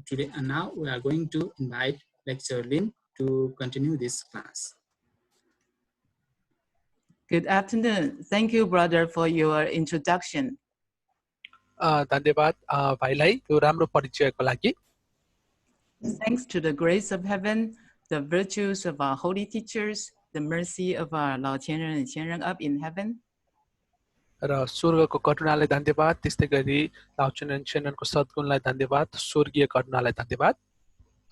today, and now we are going to invite Lecturer Lin to continue this class. Good afternoon. Thank you, brother, for your introduction. धन्यवाद भाइलाई यो राम्रो परिचयको लागि. Thanks to the grace of heaven, the virtues of our holy teachers, the mercy of our Lao Qianren and Qianren up in heaven. र स्वर्गको करुणालाई धन्यवाद, त्यस्तै गरी लाउचेनन शेननको सद्गुणलाई धन्यवाद, स्वर्गीय करुणालाई धन्यवाद.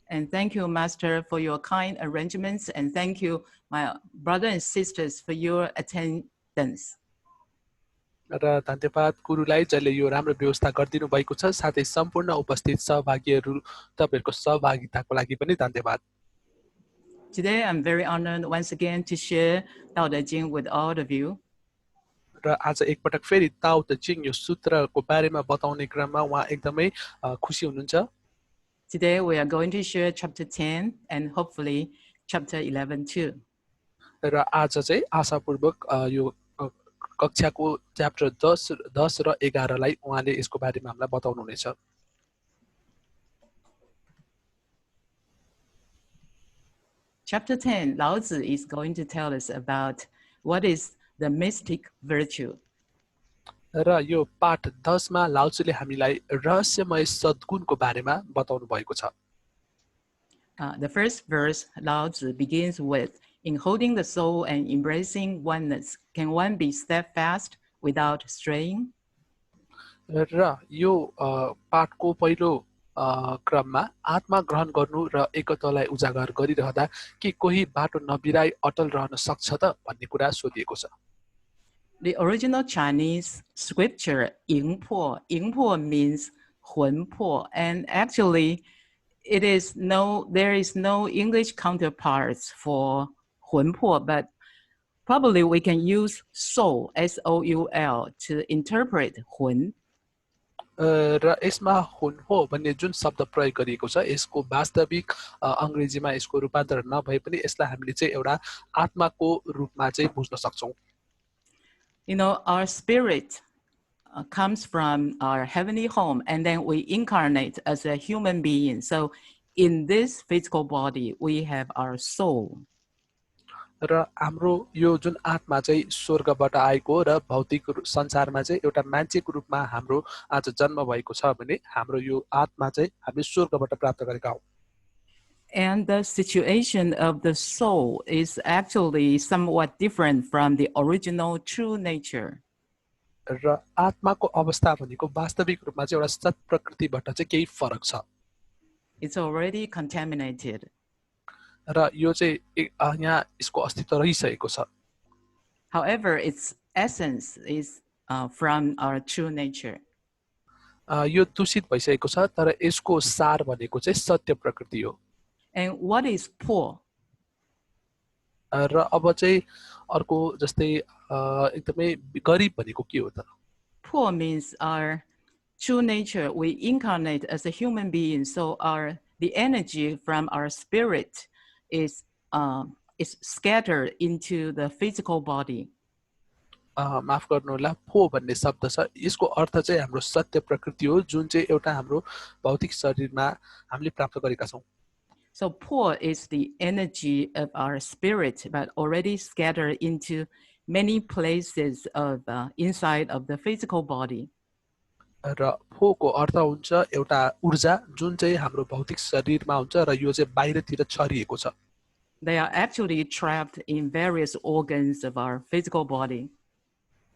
And thank you, Master, for your kind arrangements, and thank you, my brothers and sisters, for your attendance. र धन्यवाद गुरुलाई जसले यो राम्रो व्यवस्था गरिदिनु भएको छ, साथै सम्पूर्ण उपस्थित सहभागीहरू तपाईहरुको सहभागिताको लागि पनि धन्यवाद. Today, I'm very honored once again to share Tao Te Ching with all of you. र आज एकपटक फेरि ताओ ते चिङ यो सूत्रको बारेमा बताउने क्रममा उहाँ एकदमै खुसी हुनुहुन्छ. Today, we are going to share chapter 10 and hopefully chapter 11 too. र आज चाहिँ आशापूर्वक यो कक्षाको च्याप्टर 10 र 11 लाई उहाँले यसको बारेमा हामीलाई बताउनु हुनेछ. Chapter 10, Lao Tzu is going to tell us about what is the mystic virtue. र यो पाठ 10 मा लाउजुले हामीलाई रहस्यमय सद्गुणको बारेमा बताउनु भएको छ. The first verse, Lao Tzu begins with, in holding the soul and embracing oneness, can one be steadfast without straying? र यो पाठको पहिलो क्रममा आत्मा ग्रहण गर्नु र एकतालाई उजागर गरिरहँदा के कोही बाटो नबिराई अटल रहन सक्छ त भन्ने कुरा सोधिएको छ. The original Chinese scripture, 营魄, 营魄 means 魂魄, and actually there is no English counterparts for 魂魄, but probably we can use soul, S-O-U-L, to interpret 魂. र यसमा हुन हो भन्ने जुन शब्द प्रयोग गरिएको छ, यसको वास्तविक अंग्रेजीमा यसको रूपान्तरण नभए पनि यसलाई हामीले चाहिँ एउटा आत्माको रूपमा चाहिँ बुझ्न सक्छौं. You know, our spirit comes from our heavenly home, and then we incarnate as a human being. So in this physical body, we have our soul. र हाम्रो यो जुन आत्मा चाहिँ स्वर्गबाट आएको र भौतिक संसारमा चाहिँ एउटा मान्छेको रूपमा हाम्रो आज जन्म भएको छ भने हाम्रो यो आत्मा चाहिँ हामीले स्वर्गबाट प्राप्त गरेका हौं. And the situation of the soul is actually somewhat different from the original true nature. र आत्माको अवस्था भनेको वास्तविक रूपमा चाहिँ एउटा सत प्रकृतिबाट चाहिँ केही फरक छ. It's already contaminated. र यो चाहिँ यहाँ यसको अस्तित्व रहिसकेको छ. However, its essence is from our true nature. यो दूषित भइसकेको छ, तर यसको सार भनेको चाहिँ सत्य प्रकृति हो. And what is poor? र अब चाहिँ अर्को जस्तै एकदमै गरिब भनेको के हो त? Poor means our true nature. We incarnate as a human being, so the energy from our spirit is scattered into the physical body. माफ गर्नु होला, पो भन्ने शब्द छ, यसको अर्थ चाहिँ हाम्रो सत्य प्रकृति हो जुन चाहिँ एउटा हाम्रो भौतिक शरीरमा हामीले प्राप्त गरेका छौं. So poor is the energy of our spirit, but already scattered into many places of inside of the physical body. र फोको अर्थ हुन्छ एउटा ऊर्जा जुन चाहिँ हाम्रो भौतिक शरीरमा हुन्छ र यो चाहिँ बाहिरतिर छरिएको छ. They are actually trapped in various organs of our physical body.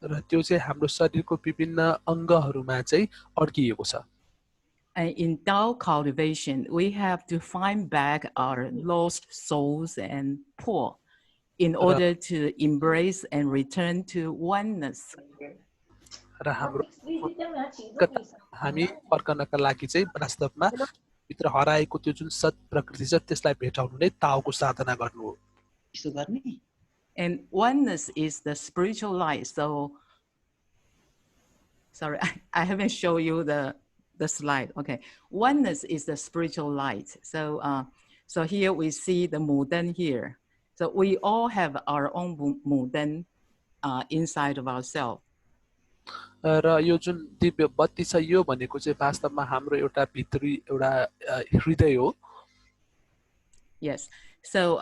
र त्यो चाहिँ हाम्रो शरीरको विभिन्न अंगहरुमा चाहिँ अड्किएको छ. And in Tao cultivation, we have to find back our lost souls and poor in order to embrace and return to oneness. र हाम्रो हामी फर्कनका लागि चाहिँ वास्तवमा भित्र हराएको त्यो जुन सत प्रकृति छ त्यसलाई भेटाउनु नै ताओको साधना गर्नु हो. And oneness is the spiritual light. So, sorry, I haven't shown you the slide. Okay, oneness is the spiritual light. So, so here we see the Mudan here. So we all have our own Mudan inside of ourselves. र यो जुन दिव्य बत्ती छ यो भनेको चाहिँ वास्तवमा हाम्रो एउटा भित्री एउटा हृदय हो Yes. So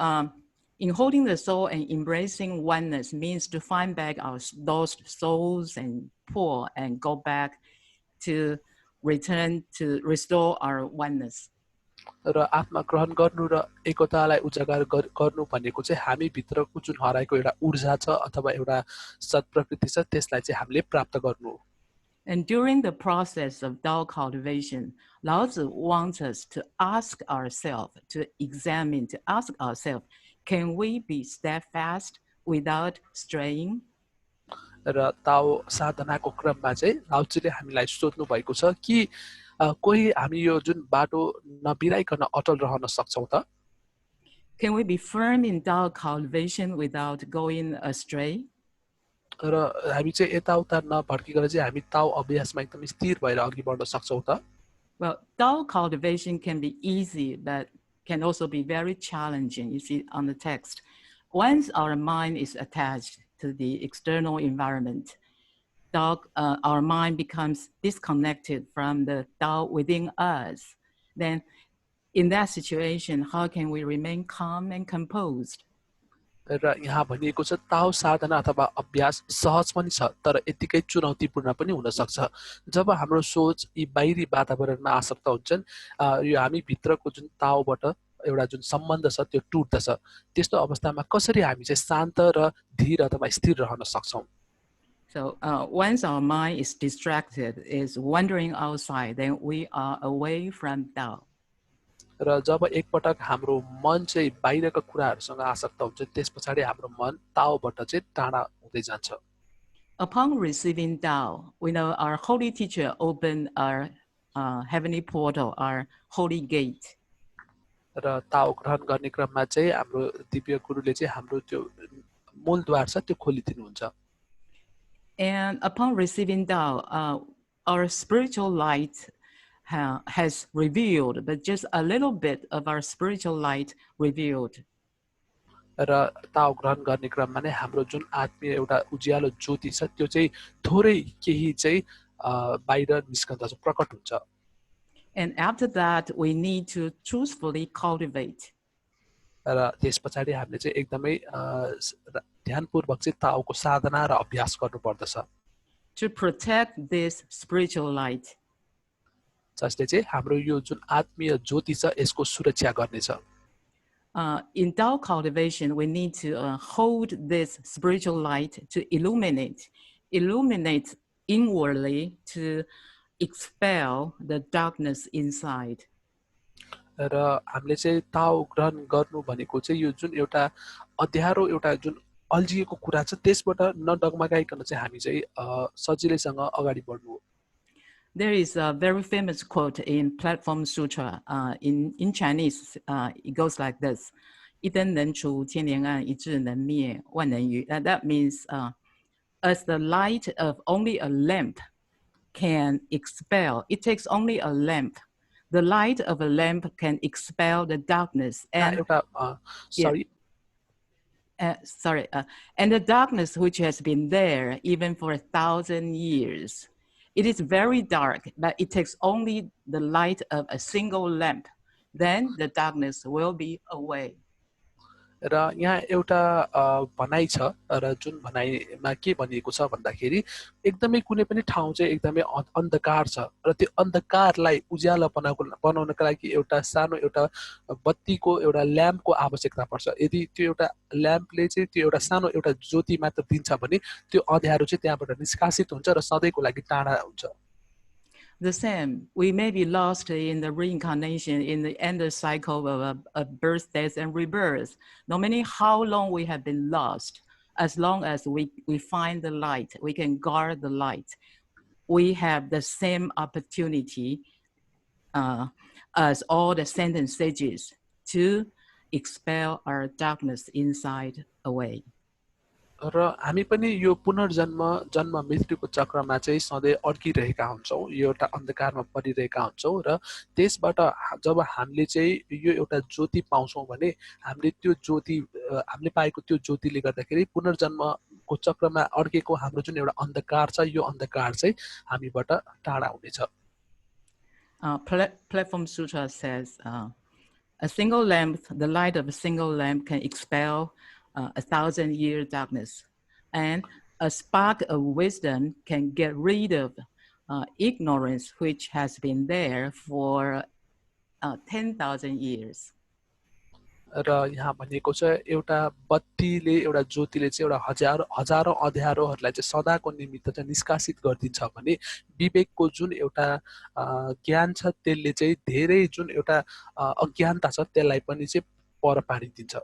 in holding the soul and embracing oneness means to find back our lost souls and poor and go back to return to restore our oneness. र आत्मा ग्रहण गर्नु र एकतालाई उजागर गर्नु भनेको चाहिँ हामी भित्रको जुन हराएको एउटा ऊर्जा छ अथवा एउटा सत्प्रकृति छ त्यसलाई चाहिँ हामीले प्राप्त गर्नु हो And during the process of Tao cultivation, Lao Tzu wants us to ask ourselves, to examine, to ask ourselves, can we be steadfast without straying? र ताओ साधनाको क्रममा चाहिँ लाउचीले हामीलाई सोध्नु भएको छ कि कोही हामी यो जुन बाटो नबिराइकन अटल रहन सक्छौं त Can we be firm in Tao cultivation without going astray? र हामी चाहिँ यताउता नभड्किकन चाहिँ हामी ताओ अभ्यासमा एकदम स्थिर भएर अघि बढ्न सक्छौं त Well, Tao cultivation can be easy, but can also be very challenging. You see on the text, once our mind is attached to the external environment, our mind becomes disconnected from the Tao within us. Then in that situation, how can we remain calm and composed? र यहाँ भनिएको छ ताओ साधना अथवा अभ्यास सहज पनि छ तर यतिकै चुनौतीपूर्ण पनि हुन सक्छ जब हाम्रो सोच यी बाहिरी वातावरणमा आसक्त हुन्छन् यो हामी भित्रको जुन ताओबाट एउटा जुन सम्बन्ध छ त्यो टुट्दछ त्यस्तो अवस्थामा कसरी हामी चाहिँ शान्त र धीर अथवा स्थिर रहन सक्छौं So once our mind is distracted, is wandering outside, then we are away from Tao. र जब एकपटक हाम्रो मन चाहिँ बाहिरका कुराहरुसँग आसक्त हुन्छ त्यसपछि हाम्रो मन ताओबाट चाहिँ टाढा हुँदै जान्छ Upon receiving Tao, we know our holy teacher opened our heavenly portal, our holy gate. र ताओ ग्रहण गर्ने क्रममा चाहिँ हाम्रो दिव्य गुरुले चाहिँ हाम्रो त्यो मूलद्वार छ त्यो खोलिदिनुहुन्छ And upon receiving Tao, our spiritual light has revealed, but just a little bit of our spiritual light revealed. र ताओ ग्रहण गर्ने क्रममा नै हाम्रो जुन आत्मीय एउटा उज्यालो ज्योति छ त्यो चाहिँ थोरै केही चाहिँ बाहिर निस्कन्छ प्रकट हुन्छ And after that, we need to truthfully cultivate. र त्यसपछि हामीले चाहिँ एकदमै ध्यानपूर्वक चाहिँ ताओको साधना र अभ्यास गर्नुपर्दछ To protect this spiritual light. जसले चाहिँ हाम्रो यो जुन आत्मीय ज्योति छ यसको सुरक्षा गर्नेछ In Tao cultivation, we need to hold this spiritual light to illuminate inwardly to expel the darkness inside. र हामीले चाहिँ ताओ ग्रहण गर्नु भनेको चाहिँ यो जुन एउटा अध्यारो एउटा जुन अल्झिएको कुरा छ त्यसबाट नडगमगाइकन चाहिँ हामी चाहिँ सजिलैसँग अगाडि बढ्नु हो There is a very famous quote in Platform Sutra. In Chinese, it goes like this: 一灯能除千年暗，一智能灭万人愚. That means, as the light of only a lamp can expel, it takes only a lamp. The light of a lamp can expel the darkness. And एउटा and the darkness which has been there even for 1,000 years. It is very dark, but it takes only the light of a single lamp. Then the darkness will be away. र यहाँ एउटा भनाइ छ र जुन भनाइमा के भनिएको छ भन्दाखेरि एकदमै कुनै पनि ठाउँ चाहिँ एकदमै अन्धकार छ र त्यो अन्धकारलाई उज्यालो बनाउनका लागि एउटा सानो एउटा बत्तीको एउटा ल्याम्पको आवश्यकता पर्छ यदि त्यो एउटा ल्याम्पले चाहिँ त्यो एउटा सानो एउटा ज्योति मात्र दिन्छ भने त्यो अँध्यारो चाहिँ त्यहाँबाट निष्कासित हुन्छ र सधैँको लागि टाढा हुन्छ The same, we may be lost in the reincarnation, in the endless cycle of birth, death, and rebirth. No matter how long we have been lost, as long as we find the light, we can guard the light. We have the same opportunity as all the sentient sages to expel our darkness inside away. र हामी पनि यो पुनर्जन्म जन्म मृत्युको चक्रमा चाहिँ सधैँ अड्किरहेका हुन्छौँ यो एउटा अन्धकारमा परिरहेका हुन्छौँ र त्यसबाट जब हामीले चाहिँ यो एउटा ज्योति पाउँछौँ भने हामीले त्यो ज्योति हामीले पाएको त्यो ज्योतिले गर्दाखेरि पुनर्जन्म को चक्रमा अड्केको हाम्रो जुन एउटा अन्धकार छ यो अन्धकार चाहिँ हामीबाट टाढा हुनेछ Platform Sutra says, a single lamp, the light of a single lamp can expel 1,000-year darkness. And a spark of wisdom can get rid of ignorance, which has been there for 10,000 years. र यहाँ भनेको छ एउटा बत्तीले एउटा ज्योतिले चाहिँ एउटा हजारौं अँध्यारोहरूलाई चाहिँ सदाको निमित्त चाहिँ निष्कासित गरिदिन्छ भने विवेकको जुन एउटा ज्ञान छ त्यसले चाहिँ धेरै जुन एउटा अज्ञानता छ त्यसलाई पनि चाहिँ पर पारिदिन्छ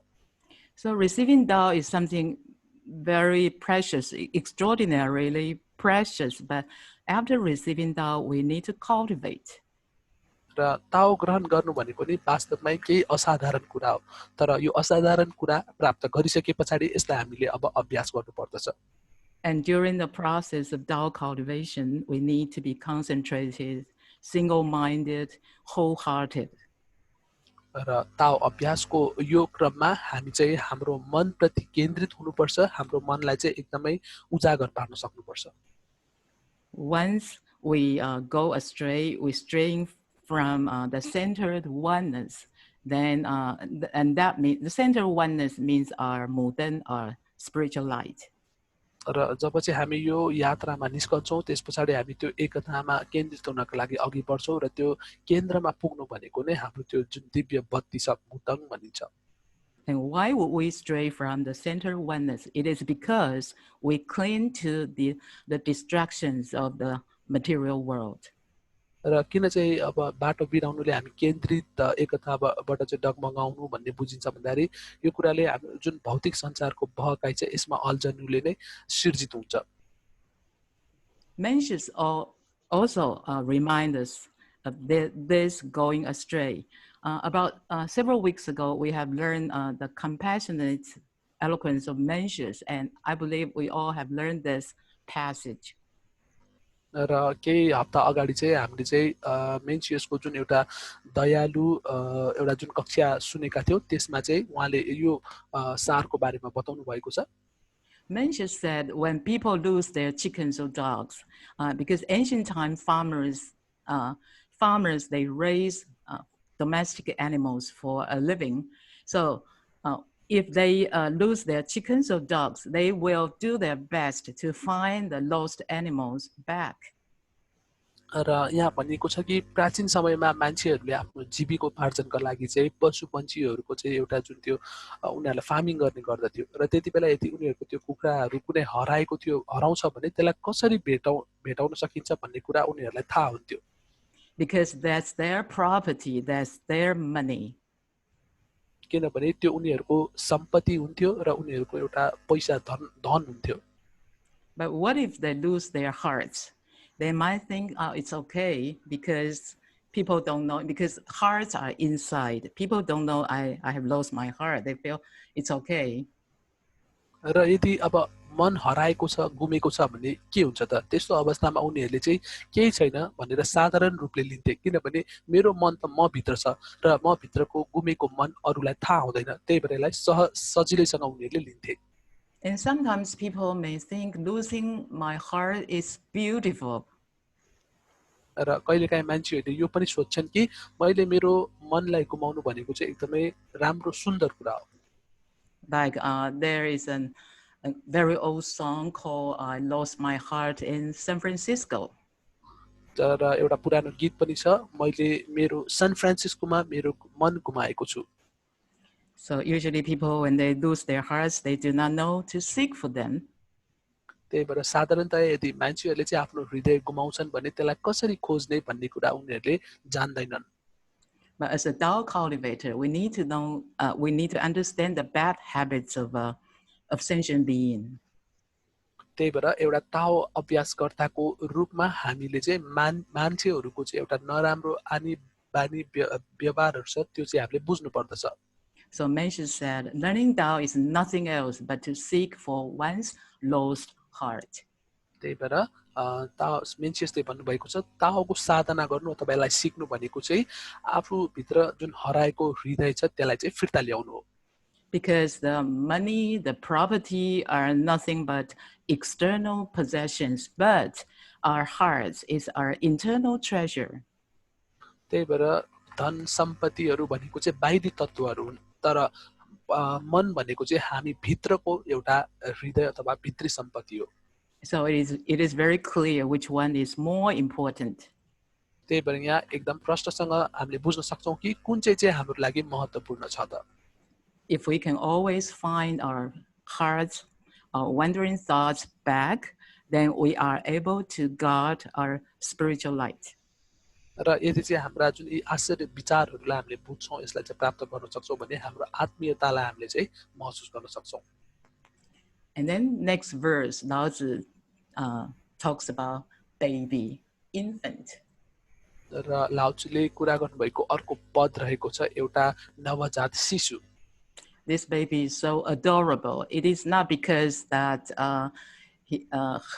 So receiving Tao is something very precious, extraordinarily precious, but after receiving Tao, we need to cultivate. र ताओ ग्रहण गर्नु भनेको नि वास्तवमै केही असाधारण कुरा हो तर यो असाधारण कुरा प्राप्त गरिसके पछाडी यसलाई हामीले अब अभ्यास गर्नुपर्दछ And during the process of Tao cultivation, we need to be concentrated, single-minded, wholehearted. र ताओ अभ्यासको यो क्रममा हामी चाहिँ हाम्रो मनप्रति केन्द्रित हुनुपर्छ हाम्रो मनलाई चाहिँ एकदमै उजागर पार्न सक्नुपर्छ Once we go astray, we stray from the centered oneness, then and that means the centered oneness means our mudan, our spiritual light. र जब चाहिँ हामी यो यात्रामा निस्कन्छौँ त्यस पछाडि हामी त्यो एकतामा केन्द्रित हुनका लागि अघि बढ्छौँ र त्यो केन्द्रमा पुग्नु भनेको नै हाम्रो त्यो जुन दिव्य बत्ती छ मुतङ भनिन्छ And why would we stray from the centered oneness? It is because we cling to the distractions of the material world. र किन चाहिँ अब बाटो बिराउनुले हामी केन्द्रित एकताबाट चाहिँ डगमगाउनु भन्ने बुझिन्छ भन्दाखेरि यो कुराले हाम्रो जुन भौतिक संसारको बहकाइ चाहिँ यसमा अल्झनुले नै सिर्जित हुन्छ Mentions also remind us of this going astray. About several weeks ago, we have learned the compassionate eloquence of Mencius, and I believe we all have learned this passage. र केही हप्ता अगाडि चाहिँ हामीले चाहिँ मेन्सियसको जुन एउटा दयालु एउटा जुन कक्षा सुनेका थियौँ त्यसमा चाहिँ उहाँले यो सारको बारेमा बताउनु भएको छ Mencius said when people lose their chickens or dogs, because ancient time farmers they raise domestic animals for a living. So if they lose their chickens or dogs, they will do their best to find the lost animals back. र यहाँ भनिएको छ कि प्राचीन समयमा मान्छेहरूले आफ्नो जीविकोपार्जनका लागि चाहिँ पशु पन्छीहरूको चाहिँ एउटा जुन त्यो उनीहरूले फार्मिङ गर्ने गर्दथ्यो र त्यति बेला यदि उनीहरूको त्यो कुखुराहरू कुनै हराएको थियो हराउँछ भने त्यसलाई कसरी भेटाउन सकिन्छ भन्ने कुरा उनीहरूलाई थाहा हुन्थ्यो Because that's their property, that's their money. किनभने त्यो उनीहरूको सम्पत्ति हुन्थ्यो र उनीहरूको एउटा पैसा धन हुन्थ्यो But what if they lose their hearts? They might think, oh, it's okay because people don't know, because hearts are inside. People don't know I have lost my heart. They feel it's okay. र यदि अब मन हराएको छ गुमेको छ भने के हुन्छ त त्यस्तो अवस्थामा उनीहरूले चाहिँ केही छैन भनेर साधारण रूपले लिन्थे किनभने मेरो मन त म भित्र छ र म भित्रको गुमेको मन अरूलाई थाहा हुँदैन त्यही भएर यसलाई सजिलैसँग उनीहरूले लिन्थे And sometimes people may think losing my heart is beautiful. र कहिलेकाहीँ मान्छेहरूले यो पनि सोच्छन् कि मैले मेरो मनलाई गुमाउनु भनेको चाहिँ एकदमै राम्रो सुन्दर कुरा हो Like there is a very old song called I Lost My Heart in San Francisco. र एउटा पुरानो गीत पनि छ मैले मेरो सान फ्रान्सिस्कोमा मेरो मन गुमाएको छु So usually people, when they lose their hearts, they do not know to seek for them. त्यही भएर साधारणतया यदि मान्छेहरूले चाहिँ आफ्नो हृदय गुमाउँछन् भने त्यसलाई कसरी खोज्ने भन्ने कुरा उनीहरूले जान्दैनन् But as a Tao cultivator, we need to know, we need to understand the bad habits of sentient being. त्यही भएर एउटा ताओ अभ्यासकर्ताको रूपमा हामीले चाहिँ मान्छेहरूको चाहिँ एउटा नराम्रो आनी बानी व्यवहारहरू छ त्यो चाहिँ हामीले बुझ्नु पर्दछ So Mencius said, learning Tao is nothing else but to seek for one's lost heart. त्यही भएर मेन्सियसले भन्नुभएको छ ताओको साधना गर्नु अथवा यसलाई सिक्नु भनेको चाहिँ आफूभित्र जुन हराएको हृदय छ त्यसलाई चाहिँ फिर्ता ल्याउनु हो Because the money, the property are nothing but external possessions, but our hearts is our internal treasure. त्यही भएर धन सम्पत्तिहरू भनेको चाहिँ बाहिरी तत्त्वहरू हुन्, तर मन भनेको चाहिँ हामी भित्रको एउटा हृदय अथवा भित्री सम्पत्ति हो। So it is very clear which one is more important. त्यही भएर यहाँ एकदम प्रश्नसँग हामीले बुझ्न सक्छौँ कि कुन चाहिँ हाम्रो लागि महत्त्वपूर्ण छ त। If we can always find our hearts, our wandering thoughts back, then we are able to guard our spiritual light. र यदि चाहिँ हाम्रा जुन यी आश्चर्य विचारहरूलाई हामीले बुझ्छौँ, यसलाई चाहिँ प्राप्त गर्न सक्छौँ भने हाम्रो आत्मीयतालाई हामीले चाहिँ महसुस गर्न सक्छौँ। And then next verse, Lao Tzu talks about baby, infant. र लाउचुले कुरा गर्नुभएको अर्को पद रहेको छ एउटा नवजात शिशु। This baby is so adorable. It is not because that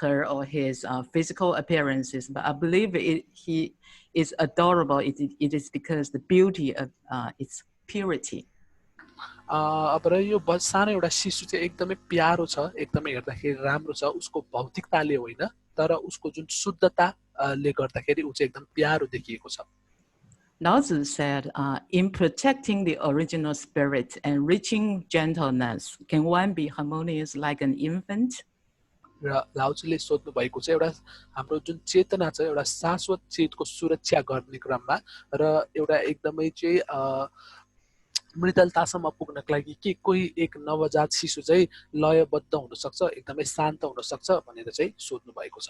her or his physical appearances, but I believe he is adorable. It is because the beauty of its purity. अब र यो सानो एउटा शिशु चाहिँ एकदमै प्यारो छ, एकदमै हेर्दाखेरि राम्रो छ, उसको भौतिकताले होइन तर उसको जुन शुद्धताले गर्दाखेरि ऊ चाहिँ एकदम प्यारो देखिएको छ। Lao Tzu said, in protecting the original spirit and reaching gentleness, can one be harmonious like an infant? र लाउचुले सोध्नु भएको छ एउटा हाम्रो जुन चेतना छ एउटा शाश्वत चेतको सुरक्षा गर्ने क्रममा र एउटा एकदमै चाहिँ मृदलतासम्म पुग्नको लागि के कोही एक नवजात शिशु चाहिँ लयबद्ध हुन सक्छ, एकदमै शान्त हुन सक्छ भनेर चाहिँ सोध्नु भएको छ।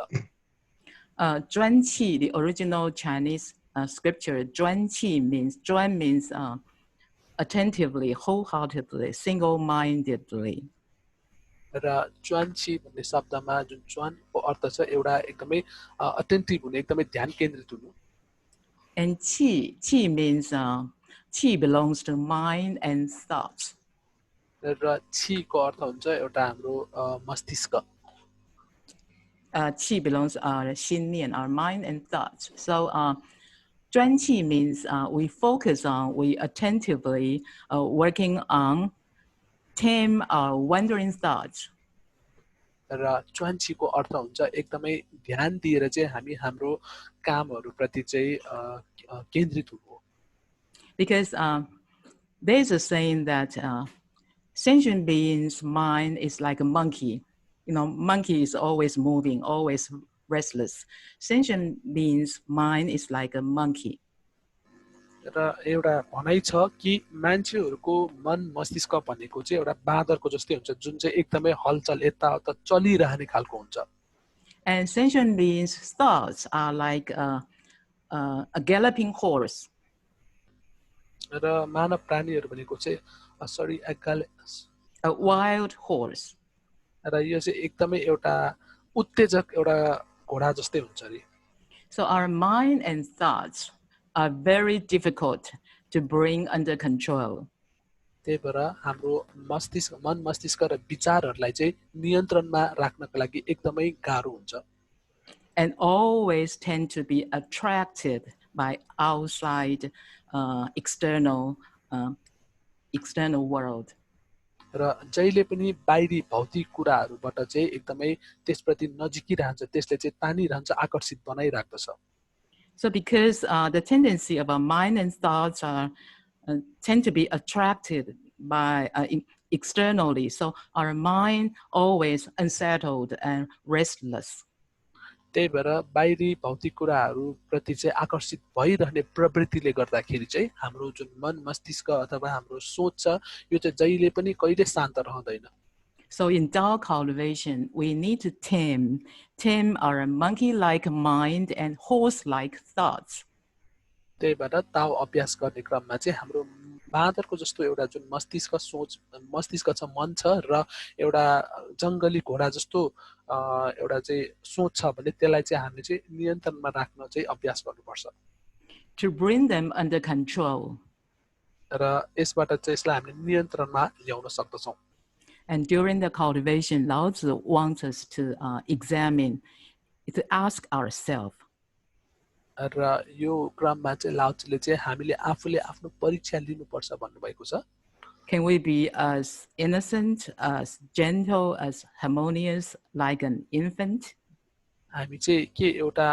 专气, the original Chinese scripture, 专气 means, 专 means attentively, wholeheartedly, single-mindedly. र च्वान्ची भन्ने शब्दमा जुन च्वानको अर्थ छ एउटा एकदमै अटेन्टिभ हुने, एकदमै ध्यान केन्द्रित हुनु। And qi means qi belongs to mind and thoughts. र छीको अर्थ हुन्छ एउटा हाम्रो मस्तिष्क। Qi belongs to our 心念, our mind and thoughts. So 专气 means we focus on, we attentively working on tame our wandering thoughts. र च्वान्चीको अर्थ हुन्छ एकदमै ध्यान दिएर चाहिँ हामी हाम्रो कामहरूप्रति चाहिँ केन्द्रित हुनु। Because there's a saying that sentient beings' mind is like a monkey. You know, monkey is always moving, always restless. Sentient beings' mind is like a monkey. र एउटा भनाइ छ कि मान्छेहरूको मन मस्तिष्क भनेको चाहिँ एउटा बाँदरको जस्तै हुन्छ जुन चाहिँ एकदमै हलचल यताउता चलिरहने खालको हुन्छ। And sentient beings' thoughts are like a galloping horse. र मानव प्राणीहरू भनेको चाहिँ A wild horse. र यो चाहिँ एकदमै एउटा उत्तेजक एउटा घोडा जस्तै हुन्छ अरे। So our mind and thoughts are very difficult to bring under control. त्यही भएर हाम्रो मस्तिष्क, मन मस्तिष्क र विचारहरूलाई चाहिँ नियन्त्रणमा राख्नको लागि एकदमै गाह्रो हुन्छ। And always tend to be attracted by outside external world. र जहिले पनि बाहिरी भौतिक कुराहरूबाट चाहिँ एकदमै त्यसप्रति नजिकिरहन्छ, त्यसले चाहिँ तानिरहन्छ, आकर्षित बनाइराख्दछ। So because the tendency of our mind and thoughts are tend to be attracted by externally, so our mind always unsettled and restless. त्यही भएर बाहिरी भौतिक कुराहरूप्रति चाहिँ आकर्षित भइरहने प्रवृत्तिले गर्दाखेरि चाहिँ हाम्रो जुन मन मस्तिष्क अथवा हाम्रो सोच छ यो चाहिँ जहिले पनि कहिले शान्त रहँदैन। So in Tao cultivation, we need to tame our monkey-like mind and horse-like thoughts. त्यही भएर ताओ अभ्यास गर्ने क्रममा चाहिँ हाम्रो बाँदरको जस्तो एउटा जुन मस्तिष्क सोच मस्तिष्क छ, मन छ र एउटा जङ्गली घोडा जस्तो एउटा चाहिँ सोच छ भने त्यसलाई चाहिँ हामीले चाहिँ नियन्त्रणमा राख्न चाहिँ अभ्यास गर्नुपर्छ। To bring them under control. र यसबाट चाहिँ यसलाई हामीले नियन्त्रणमा ल्याउन सक्दछौँ। And during the cultivation, Lao Tzu wants us to examine, to ask ourselves. र यो क्रममा चाहिँ लाउचुले चाहिँ हामीले आफूले आफ्नो परीक्षा लिनुपर्छ भन्नुभएको छ। Can we be as innocent, as gentle, as harmonious like an infant? हामी चाहिँ के एउटा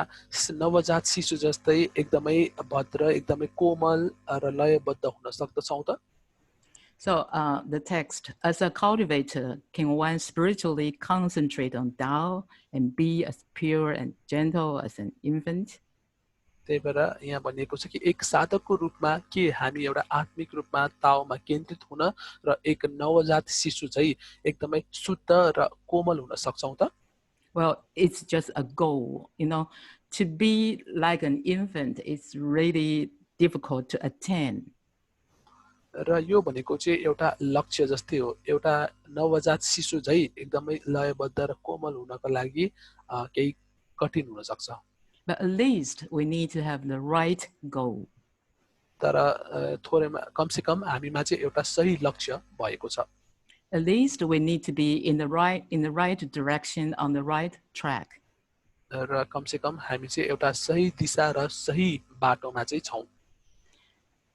नवजात शिशु जस्तै एकदमै भद्र एकदमै कोमल र लयबद्ध हुन सक्दछौँ त So the text, as a cultivator, can one spiritually concentrate on Tao and be as pure and gentle as an infant? त्यही भएर यहाँ भनिएको छ कि एक साधकको रूपमा के हामी एउटा आत्मिक रूपमा ताओमा केन्द्रित हुन र एक नवजात शिशु चाहिँ एकदमै शुद्ध र कोमल हुन सक्छौँ त Well, it's just a goal. To be like an infant is really difficult to attain. र यो भनेको चाहिँ एउटा लक्ष्य जस्तै हो एउटा नवजात शिशु झै एकदमै लयबद्ध र कोमल हुनको लागि केही कठिन हुन सक्छ But at least we need to have the right goal. तर थोरैमा कमसे कम हामीमा चाहिँ एउटा सही लक्ष्य भएको छ At least we need to be in the right direction, on the right track. र कमसे कम हामी चाहिँ एउटा सही दिशा र सही बाटोमा चाहिँ छौँ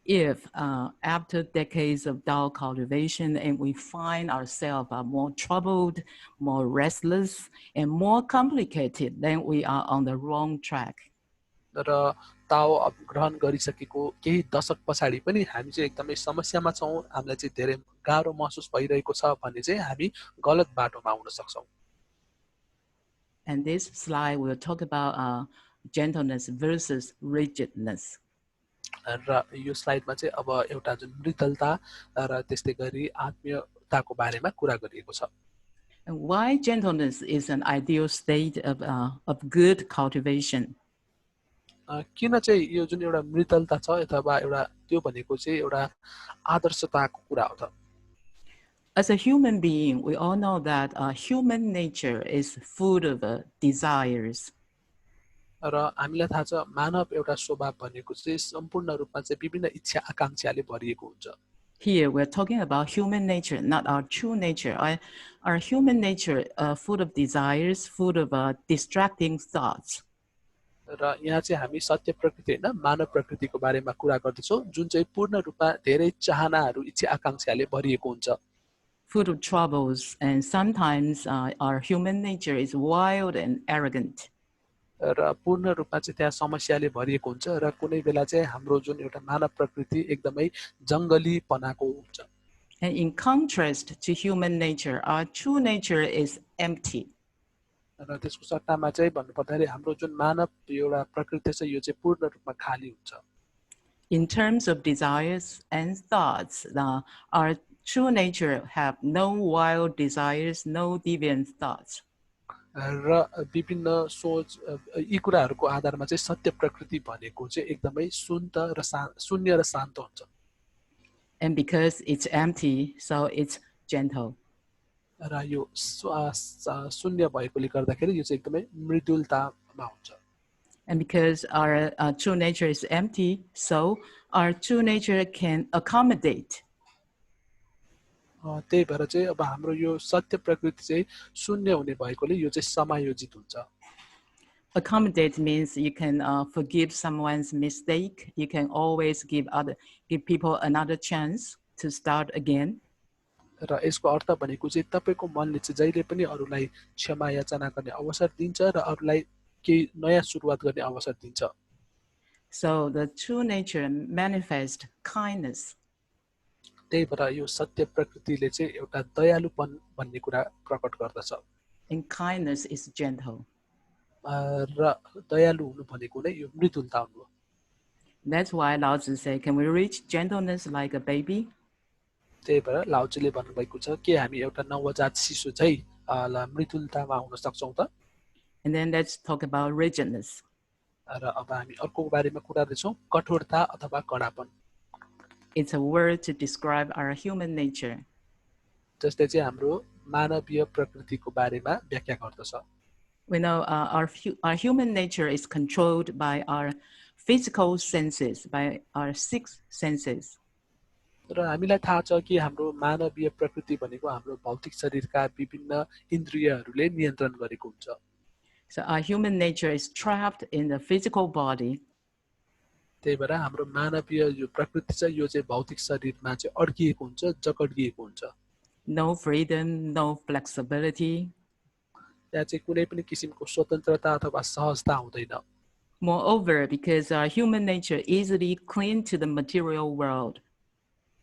If after decades of Tao cultivation and we find ourselves are more troubled, more restless, and more complicated, then we are on the wrong track. र ताओ ग्रहण गरिसकेको केही दशक पछाडि पनि हामी चाहिँ एकदमै समस्यामा छौँ हामीलाई चाहिँ धेरै गाह्रो महसुस भइरहेको छ भने चाहिँ हामी गलत बाटोमा हुन सक्छौँ And this slide will talk about gentleness versus rigidness. र यो स्लाइडमा चाहिँ अब एउटा जुन मृदुलता र त्यस्तै गरी आत्मीयताको बारेमा कुरा गरिएको छ And why gentleness is an ideal state of good cultivation? किन चाहिँ यो जुन एउटा मृदुलता छ अथवा एउटा त्यो भनेको चाहिँ एउटा आदर्शताको कुरा हो त As a human being, we all know that human nature is full of desires. र हामीलाई थाहा छ मानव एउटा स्वभाव भनेको चाहिँ सम्पूर्ण रूपमा चाहिँ विभिन्न इच्छा आकांक्षाले भरिएको हुन्छ Here, we're talking about human nature, not our true nature. Our human nature full of desires, full of distracting thoughts. र यहाँ चाहिँ हामी सत्य प्रकृति होइन मानव प्रकृतिको बारेमा कुरा गर्दैछौँ जुन चाहिँ पूर्ण रूपमा धेरै चाहनाहरू इच्छा आकांक्षाले भरिएको हुन्छ Full of troubles, and sometimes our human nature is wild and arrogant. र पूर्ण रूपमा चाहिँ त्यहाँ समस्याले भरिएको हुन्छ र कुनै बेला चाहिँ हाम्रो जुन एउटा मानव प्रकृति एकदमै जङ्गलीपनाको हुन्छ And in contrast to human nature, our true nature is empty. र त्यसको सट्टामा चाहिँ भन्नुपर्दाखेरि हाम्रो जुन मानव एउटा प्रकृति छ यो चाहिँ पूर्ण रूपमा खाली हुन्छ In terms of desires and thoughts, our true nature have no wild desires, no deviant thoughts. र विभिन्न सोच यी कुराहरूको आधारमा चाहिँ सत्य प्रकृति भनेको चाहिँ एकदमै शून्य र शान्त हुन्छ And because it's empty, so it's gentle. र यो शून्य भएकोले गर्दाखेरि यो चाहिँ एकदमै मृदुलतामा हुन्छ And because our true nature is empty, so our true nature can accommodate. त्यही भएर चाहिँ अब हाम्रो यो सत्य प्रकृति चाहिँ शून्य हुने भएकोले यो चाहिँ समायोजित हुन्छ Accommodate means you can forgive someone's mistake. You can always give people another chance to start again. र यसको अर्थ भनेको चाहिँ तपाईको मनले चाहिँ जहिले पनि अरूलाई क्षमा याचना गर्ने अवसर दिन्छ र अरूलाई केही नयाँ सुरुवात गर्ने अवसर दिन्छ So the true nature manifests kindness. त्यही भएर यो सत्य प्रकृतिले चाहिँ एउटा दयालुपन भन्ने कुरा प्रकट गर्दछ And kindness is gentle. र दयालु हुनु भनेको नै यो मृदुलता हुनु That's why Lao Tzu say, can we reach gentleness like a baby? त्यही भएर लाउचुले भन्नुभएको छ कि हामी एउटा नवजात शिशु चाहिँ मृदुलतामा हुन सक्छौँ त And then let's talk about rigidness. र अब हामी अर्को बारेमा कुरा गर्दैछौँ कठोरता अथवा कडापन It's a word to describe our human nature. जसले चाहिँ हाम्रो मानवीय प्रकृतिको बारेमा व्याख्या गर्दछ We know our human nature is controlled by our physical senses, by our six senses. र हामीलाई थाहा छ कि हाम्रो मानवीय प्रकृति भनेको हाम्रो भौतिक शरीरका विभिन्न इन्द्रियहरूले नियन्त्रण गरेको हुन्छ So our human nature is trapped in the physical body. त्यही भएर हाम्रो मानवीय यो प्रकृति छ यो चाहिँ भौतिक शरीरमा चाहिँ अड्किएको हुन्छ जकड्किएको हुन्छ No freedom, no flexibility. त्यहाँ चाहिँ कुनै पनि किसिमको स्वतन्त्रता अथवा सहजता हुँदैन Moreover, because our human nature easily cling to the material world,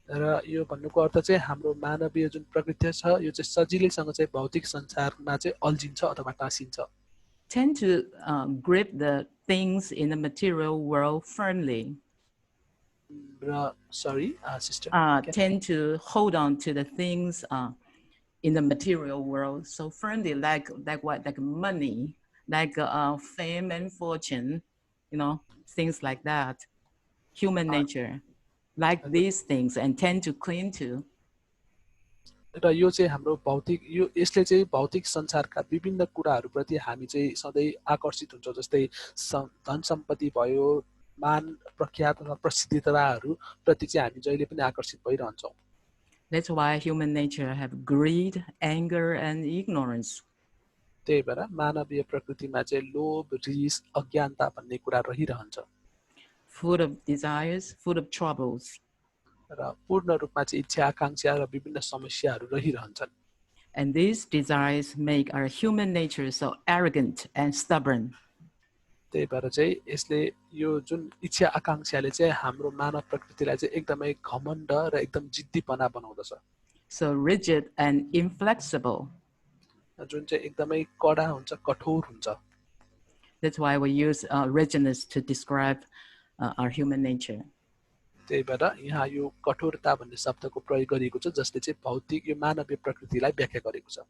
र यो भन्नुको अर्थ चाहिँ हाम्रो मानवीय जुन प्रकृति छ यो चाहिँ सजिलैसँग चाहिँ भौतिक संसारमा चाहिँ अल्झिन्छ अथवा टाँसिन्छ tend to grip the things in the material world firmly, र sorry sister tend to hold on to the things in the material world so firmly, like what, like money, like fame and fortune, things like that. Human nature, like these things, and tend to cling to. र यो चाहिँ हाम्रो भौतिक यो यसले चाहिँ भौतिक संसारका विभिन्न कुराहरूप्रति हामी चाहिँ सधैँ आकर्षित हुन्छ जस्तै धन सम्पत्ति भयो मान प्रख्यात अथवा प्रसिद्धताहरू प्रति चाहिँ हामी जहिले पनि आकर्षित भइरहन्छौँ That's why human nature have greed, anger, and ignorance. त्यही भएर मानवीय प्रकृतिमा चाहिँ लोभ रिस अज्ञानता भन्ने कुरा रहिरहन्छ Full of desires, full of troubles. र पूर्ण रूपमा चाहिँ इच्छा आकांक्षा र विभिन्न समस्याहरू रहिरहन्छन् And these desires make our human nature so arrogant and stubborn. त्यही भएर चाहिँ यसले यो जुन इच्छा आकांक्षाले चाहिँ हाम्रो मानव प्रकृतिलाई चाहिँ एकदमै घमण्ड र एकदम जिद्दीपना बनाउँदछ So rigid and inflexible. जुन चाहिँ एकदमै कडा हुन्छ कठोर हुन्छ That's why we use rigidness to describe our human nature. त्यही भएर यहाँ यो कठोरता भन्ने शब्दको प्रयोग गरिएको छ जसले चाहिँ भौतिक यो मानवीय प्रकृतिलाई व्याख्या गरेको छ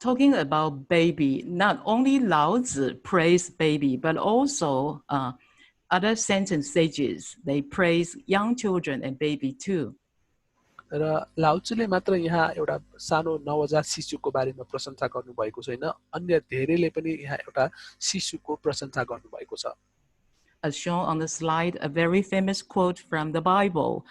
Talking about baby, not only Lao Tzu praised baby, but also other sentence sages, they praise young children and baby too. र लाउचुले मात्र यहाँ एउटा सानो नवजात शिशुको बारेमा प्रशंसा गर्नुभएको छैन अन्य धेरैले पनि यहाँ एउटा शिशुको प्रशंसा गर्नुभएको छ As shown on the slide, a very famous quote from the Bible.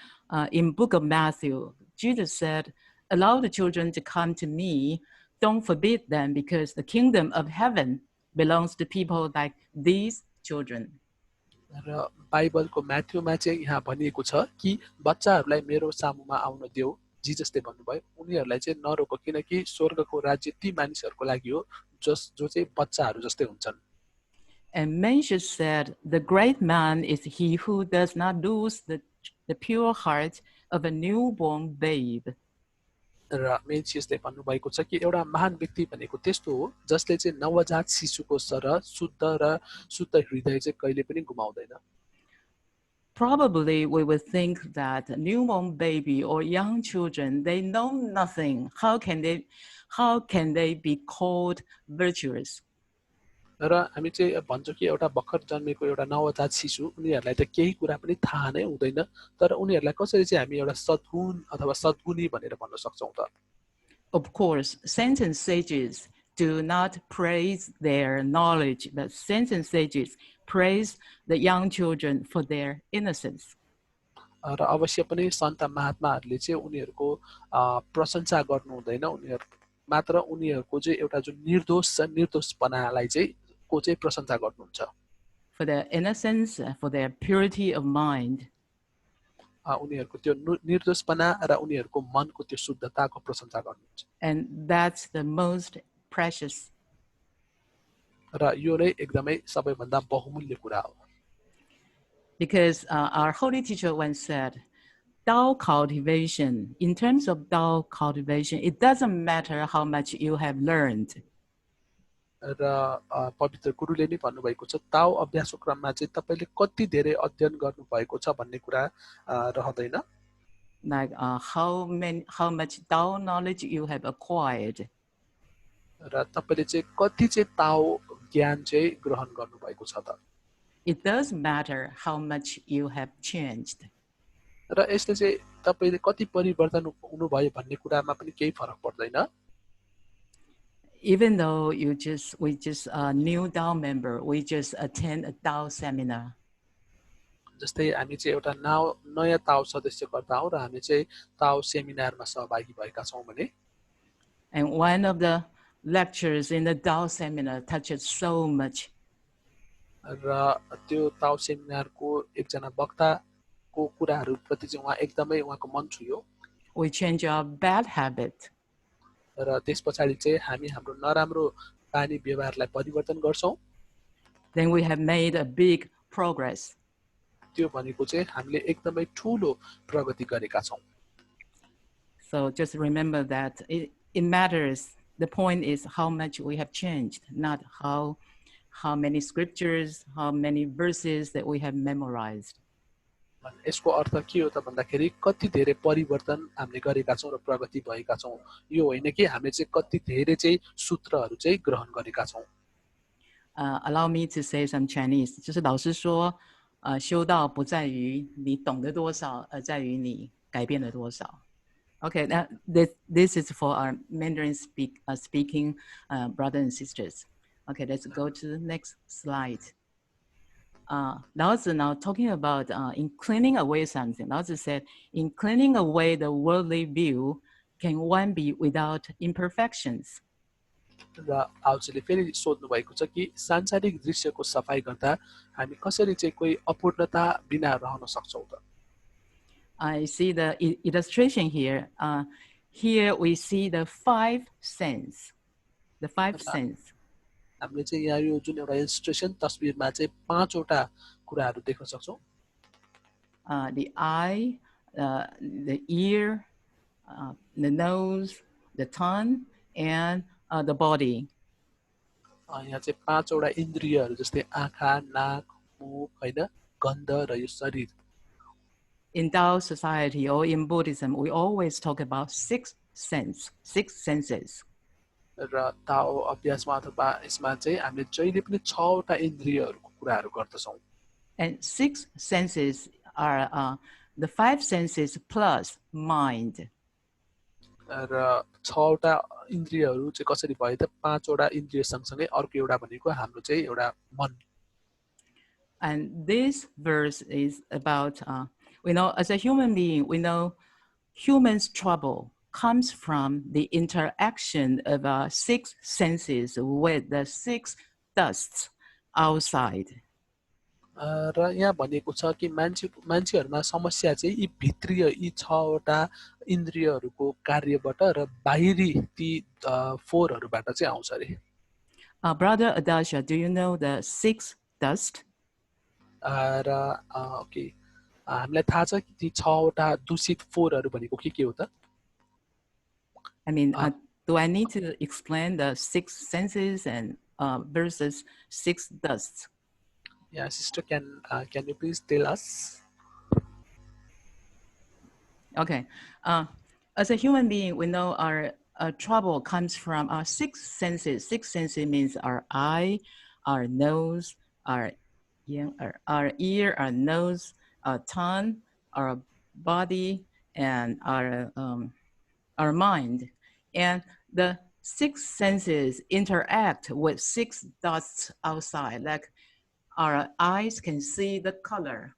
In book of Matthew, Jesus said, "Allow the children to come to me. Don't forbid them because the kingdom of heaven belongs to people like these children." र बाइबलको म्याथ्यूमा चाहिँ यहाँ भनिएको छ कि बच्चाहरूलाई मेरो सामुमा आउन देऊ जिजसले भन्नुभयो उनीहरूलाई चाहिँ नरोक किनकि स्वर्गको राज्य ती मानिसहरूको लागि हो जो चाहिँ बच्चाहरू जस्तै हुन्छन् And Mencius said, "The great man is he who does not lose the pure heart of a newborn babe." र मेन्सियसले भन्नुभएको छ कि एउटा महान व्यक्ति भनेको त्यस्तो हो जसले चाहिँ नवजात शिशुको सरह शुद्ध हृदय चाहिँ कहिले पनि गुमाउँदैन Probably we would think that a newborn baby or young children, they know nothing. How can they be called virtuous? र हामी चाहिँ भन्छौँ कि एउटा भर्खर जन्मेको एउटा नवजात शिशु उनीहरूलाई त केही कुरा पनि थाहा नै हुँदैन तर उनीहरूलाई कसरी चाहिँ हामी एउटा सद्गुण अथवा सद्गुणी भनेर भन्न सक्छौँ त Of course, sentence sages do not praise their knowledge, but sentence sages praise the young children for their innocence. र अवश्य पनि सन्त महात्माहरूले चाहिँ उनीहरूको प्रशंसा गर्नु हुँदैन उनीहरू मात्र उनीहरूको चाहिँ एउटा जुन निर्दोष छ निर्दोषपनालाई चाहिँ को चाहिँ प्रशंसा गर्नुहुन्छ For their innocence, for their purity of mind. उनीहरूको त्यो निर्दोषपना र उनीहरूको मनको त्यो शुद्धताको प्रशंसा गर्नुहुन्छ And that's the most precious. र यो नै एकदमै सबैभन्दा बहुमूल्य कुरा हो Because our holy teacher once said, Tao cultivation, in terms of Tao cultivation, it doesn't matter how much you have learned. र पवित्र गुरुले नै भन्नुभएको छ ताओ अभ्यासको क्रममा चाहिँ तपाईले कति धेरै अध्ययन गर्नुभएको छ भन्ने कुरा रहदैन Like how much Tao knowledge you have acquired. र तपाईले चाहिँ कति चाहिँ ताओ ज्ञान चाहिँ ग्रहण गर्नुभएको छ त It does matter how much you have changed. र यसले चाहिँ तपाईले कति परिवर्तन हुनुभयो भन्ने कुरामा पनि केही फरक पर्दैन Even though we just a new Tao member, we just attend a Tao seminar. जस्तै हामी चाहिँ एउटा नयाँ ताओ सदस्यकर्ता हौं र हामी चाहिँ ताओ सेमिनारमा सहभागी भएका छौं भने And one of the lectures in the Tao seminar touches so much. र त्यो ताओ सेमिनारको एकजना वक्ताको कुराहरूप्रति चाहिँ उहाँ एकदमै उहाँको मन छुयो We change our bad habit. र त्यस पछाडि चाहिँ हामी हाम्रो नराम्रो बानी व्यवहारलाई परिवर्तन गर्छौँ Then we have made a big progress. त्यो भनेको चाहिँ हामीले एकदमै ठूलो प्रगति गरेका छौँ So just remember that it matters. The point is how much we have changed, not how many scriptures, how many verses that we have memorized. यसको अर्थ के हो त भन्दाखेरि कति धेरै परिवर्तन हामीले गरेका छौँ र प्रगति भएका छौँ यो होइन कि हामीले चाहिँ कति धेरै चाहिँ सूत्रहरू चाहिँ ग्रहण गरेका छौँ Allow me to say some Chinese. 就是老师说，修道不在于你懂得多少，而在于你改变了多少。Okay, now this is for our Mandarin speaking brothers and sisters. Okay, let's go to the next slide. Lao Tzu now talking about in cleaning away something. Lao Tzu said, in cleaning away the worldly view, can one be without imperfections? र आउचीले फेरि सोध्नु भएको छ कि सांसारिक दृश्यको सफाई गर्दा हामी कसरी चाहिँ कोही अपूर्णता बिना रहन सक्छौँ त I see the illustration here. Here we see the five sense. The five sense. हामीले चाहिँ यहाँ यो जुन एउटा इलस्ट्रेसन तस्बिरमा चाहिँ पाँचवटा कुराहरू देख्न सक्छौँ The eye, the ear, the nose, the tongue, and the body. यहाँ चाहिँ पाँचवटा इन्द्रियहरू जस्तै आँखा नाक मुख होइन गन्ध र यो शरीर In Tao society or in Buddhism, we always talk about six senses. र ताओ अभ्यासमा अथवा यसमा चाहिँ हामीले जहिले पनि छवटा इन्द्रियहरूको कुराहरू गर्दछौँ And six senses are the five senses plus mind. र छवटा इन्द्रियहरू चाहिँ कसरी भयो त पाँचवटा इन्द्रिय सँगसँगै अर्को एउटा भनेको हाम्रो चाहिँ एउटा मन And this verse is about, as a human being, we know humans' trouble comes from the interaction of our six senses with the six dusts outside. र यहाँ भनेको छ कि मान्छेहरूमा समस्या चाहिँ यी भित्रीय यी छवटा इन्द्रियहरूको कार्यबाट र बाहिरी ती फोरहरूबाट चाहिँ आउँछ अरे Brother Adasha, do you know the six dust? र ओके हामीलाई थाहा छ कि ती छवटा दूषित फोरहरू भनेको के हो त I mean, do I need to explain the six senses and versus six dusts? Yeah, sister, can you please tell us? Okay. As a human being, we know our trouble comes from our six senses. Six senses means our eye, our nose, our ear, our nose, our tongue, our body, and our mind. And the six senses interact with six dots outside. Like our eyes can see the color.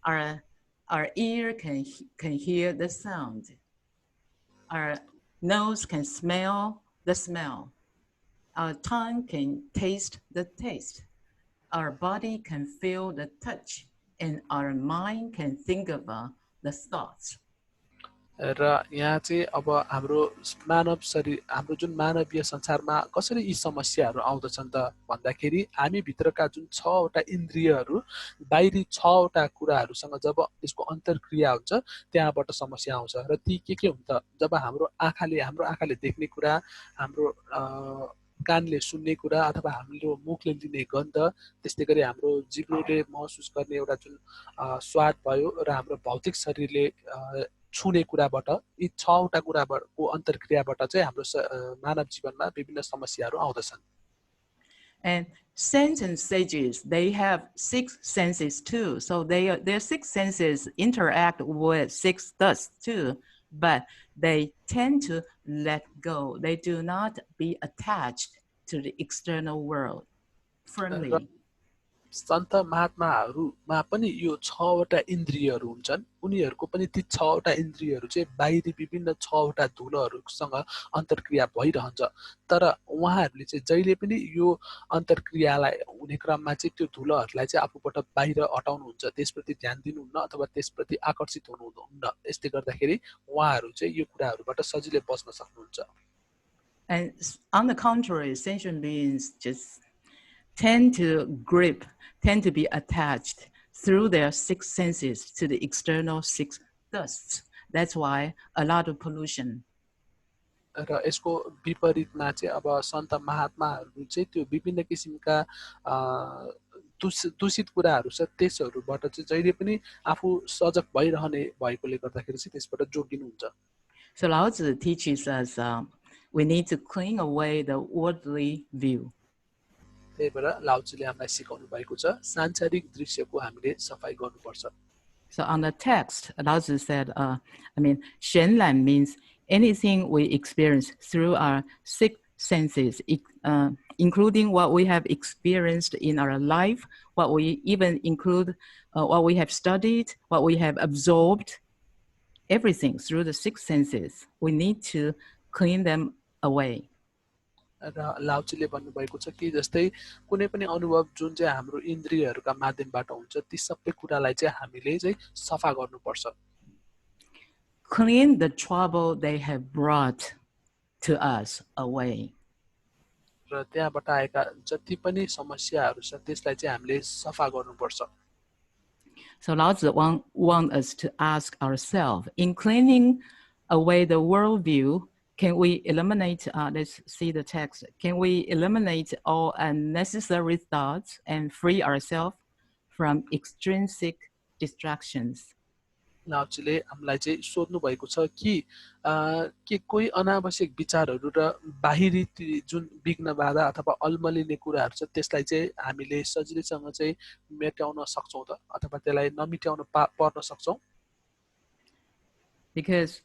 Our ear can hear the sound. Our nose can smell the smell. Our tongue can taste the taste. Our body can feel the touch. And our mind can think of the thoughts. र यहाँ चाहिँ अब हाम्रो मानव शरीर हाम्रो जुन मानवीय संसारमा कसरी यी समस्याहरू आउँदछन् त भन्दाखेरि हामी भित्रका जुन छवटा इन्द्रियहरू बाहिरी छवटा कुराहरूसँग जब यसको अन्तर्क्रिया हुन्छ त्यहाँबाट समस्या आउँछ र ती के हुन् त जब हाम्रो आँखाले देख्ने कुरा हाम्रो कानले सुन्ने कुरा अथवा हाम्रो मुखले लिने गन्ध त्यस्तै गरी हाम्रो जिब्रोले महसुस गर्ने एउटा जुन स्वाद भयो र हाम्रो भौतिक शरीरले छुने कुराबाट यी छवटा कुराको अन्तर्क्रियाबाट चाहिँ हाम्रो मानव जीवनमा विभिन्न समस्याहरू आउँदछन् And saints and sages, they have six senses too. So their six senses interact with six dusts too, but they tend to let go. They do not be attached to the external world firmly. सन्त महात्माहरूमा पनि यो 6 वटा इन्द्रियहरू हुन्छन् उनीहरूको पनि ती 6 वटा इन्द्रियहरू चाहिँ बाहिरी विभिन्न 6 वटा धुलोहरूसँग अन्तर्क्रिया भइरहन्छ तर उहाँहरूले चाहिँ जहिले पनि यो अन्तर्क्रियालाई हुने क्रममा चाहिँ त्यो धुलोहरूलाई चाहिँ आफूबाट बाहिर हटाउनुहुन्छ त्यसप्रति ध्यान दिनुहुन्न अथवा त्यसप्रति आकर्षित हुनुहुन्न यसले गर्दाखेरि उहाँहरू चाहिँ यो कुराहरूबाट सजिलै बच्न सक्नुहुन्छ And on the contrary, sentient beings just tend to be attached through their six senses to the external six dusts. That's why a lot of pollution. र यसको विपरीतमा चाहिँ अब सन्त महात्माहरू चाहिँ त्यो विभिन्न किसिमका दूषित कुराहरू छ त्यसहरूबाट चाहिँ जहिले पनि आफू सजग भइरहने भएकोले गर्दाखेरि चाहिँ त्यसबाट जोगिनुहुन्छ So Lao Tzu teaches us we need to clean away the worldly view. त्यही भएर लाउचुले हामीलाई सिकाउनु भएको छ सांसारिक दृश्यको हामीले सफाई गर्नुपर्छ So on the text, Lao Tzu said, Shenlan means anything we experience through our six senses, including what we have experienced in our life, what we even include what we have studied, what we have absorbed, everything through the six senses. We need to clean them away. र लाउचुले भन्नुभएको छ कि जस्तै कुनै पनि अनुभव जुन चाहिँ हाम्रो इन्द्रियहरूका माध्यमबाट हुन्छ ती सबै कुरालाई चाहिँ हामीले चाहिँ सफा गर्नुपर्छ Clean the trouble they have brought to us away. र त्यहाँबाट आएका जति पनि समस्याहरू छ त्यसलाई चाहिँ हामीले सफा गर्नुपर्छ So Lao Tzu want us to ask ourselves, in cleaning away the worldview, can we eliminate, let's see the text, can we eliminate all unnecessary thoughts and free ourselves from extrinsic distractions? लाउचुले हामीलाई चाहिँ सोध्नु भएको छ कि के कोही अनावश्यक विचारहरू र बाहिरी जुन विघ्न बाधा अथवा अल्मलिने कुराहरू छ त्यसलाई चाहिँ हामीले सजिलैसँग चाहिँ मेटाउन सक्छौं त अथवा त्यसलाई नमिटाउन पर्न सक्छौं Because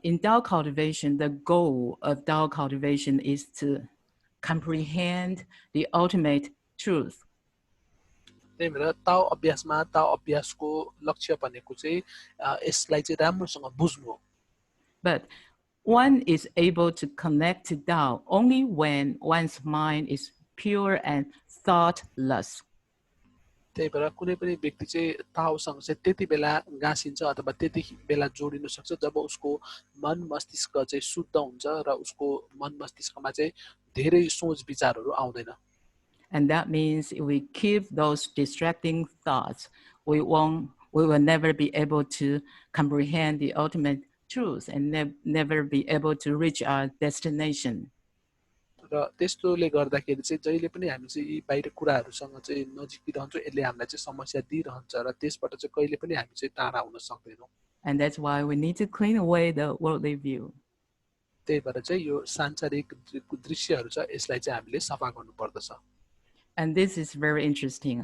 in Tao cultivation, the goal of Tao cultivation is to comprehend the ultimate truth. त्यही भएर ताओ अभ्यासको लक्ष्य भनेको चाहिँ यसलाई चाहिँ राम्रोसँग बुझ्नु हो But one is able to connect to Tao only when one's mind is pure and thoughtless. त्यही भएर कुनै पनि व्यक्ति चाहिँ ताओसँग चाहिँ त्यति बेला गाँसिन्छ अथवा त्यति बेला जोडिन सक्छ जब उसको मन मस्तिष्क चाहिँ शुद्ध हुन्छ र उसको मन मस्तिष्कमा चाहिँ धेरै सोच विचारहरू आउँदैन And that means if we keep those distracting thoughts, we will never be able to comprehend the ultimate truth and never be able to reach our destination. र त्यस्तोले गर्दाखेरि चाहिँ जहिले पनि हामी चाहिँ यी बाहिर कुराहरूसँग चाहिँ नजिकिरहन्छौँ यसले हामीलाई चाहिँ समस्या दिइरहन्छ र त्यसबाट चाहिँ कहिले पनि हामी चाहिँ टाढा हुन सक्दैनौँ And that's why we need to clean away the worldly view. त्यही भएर चाहिँ यो सांसारिक दृश्यहरू छ यसलाई चाहिँ हामीले सफा गर्नुपर्दछ And this is very interesting.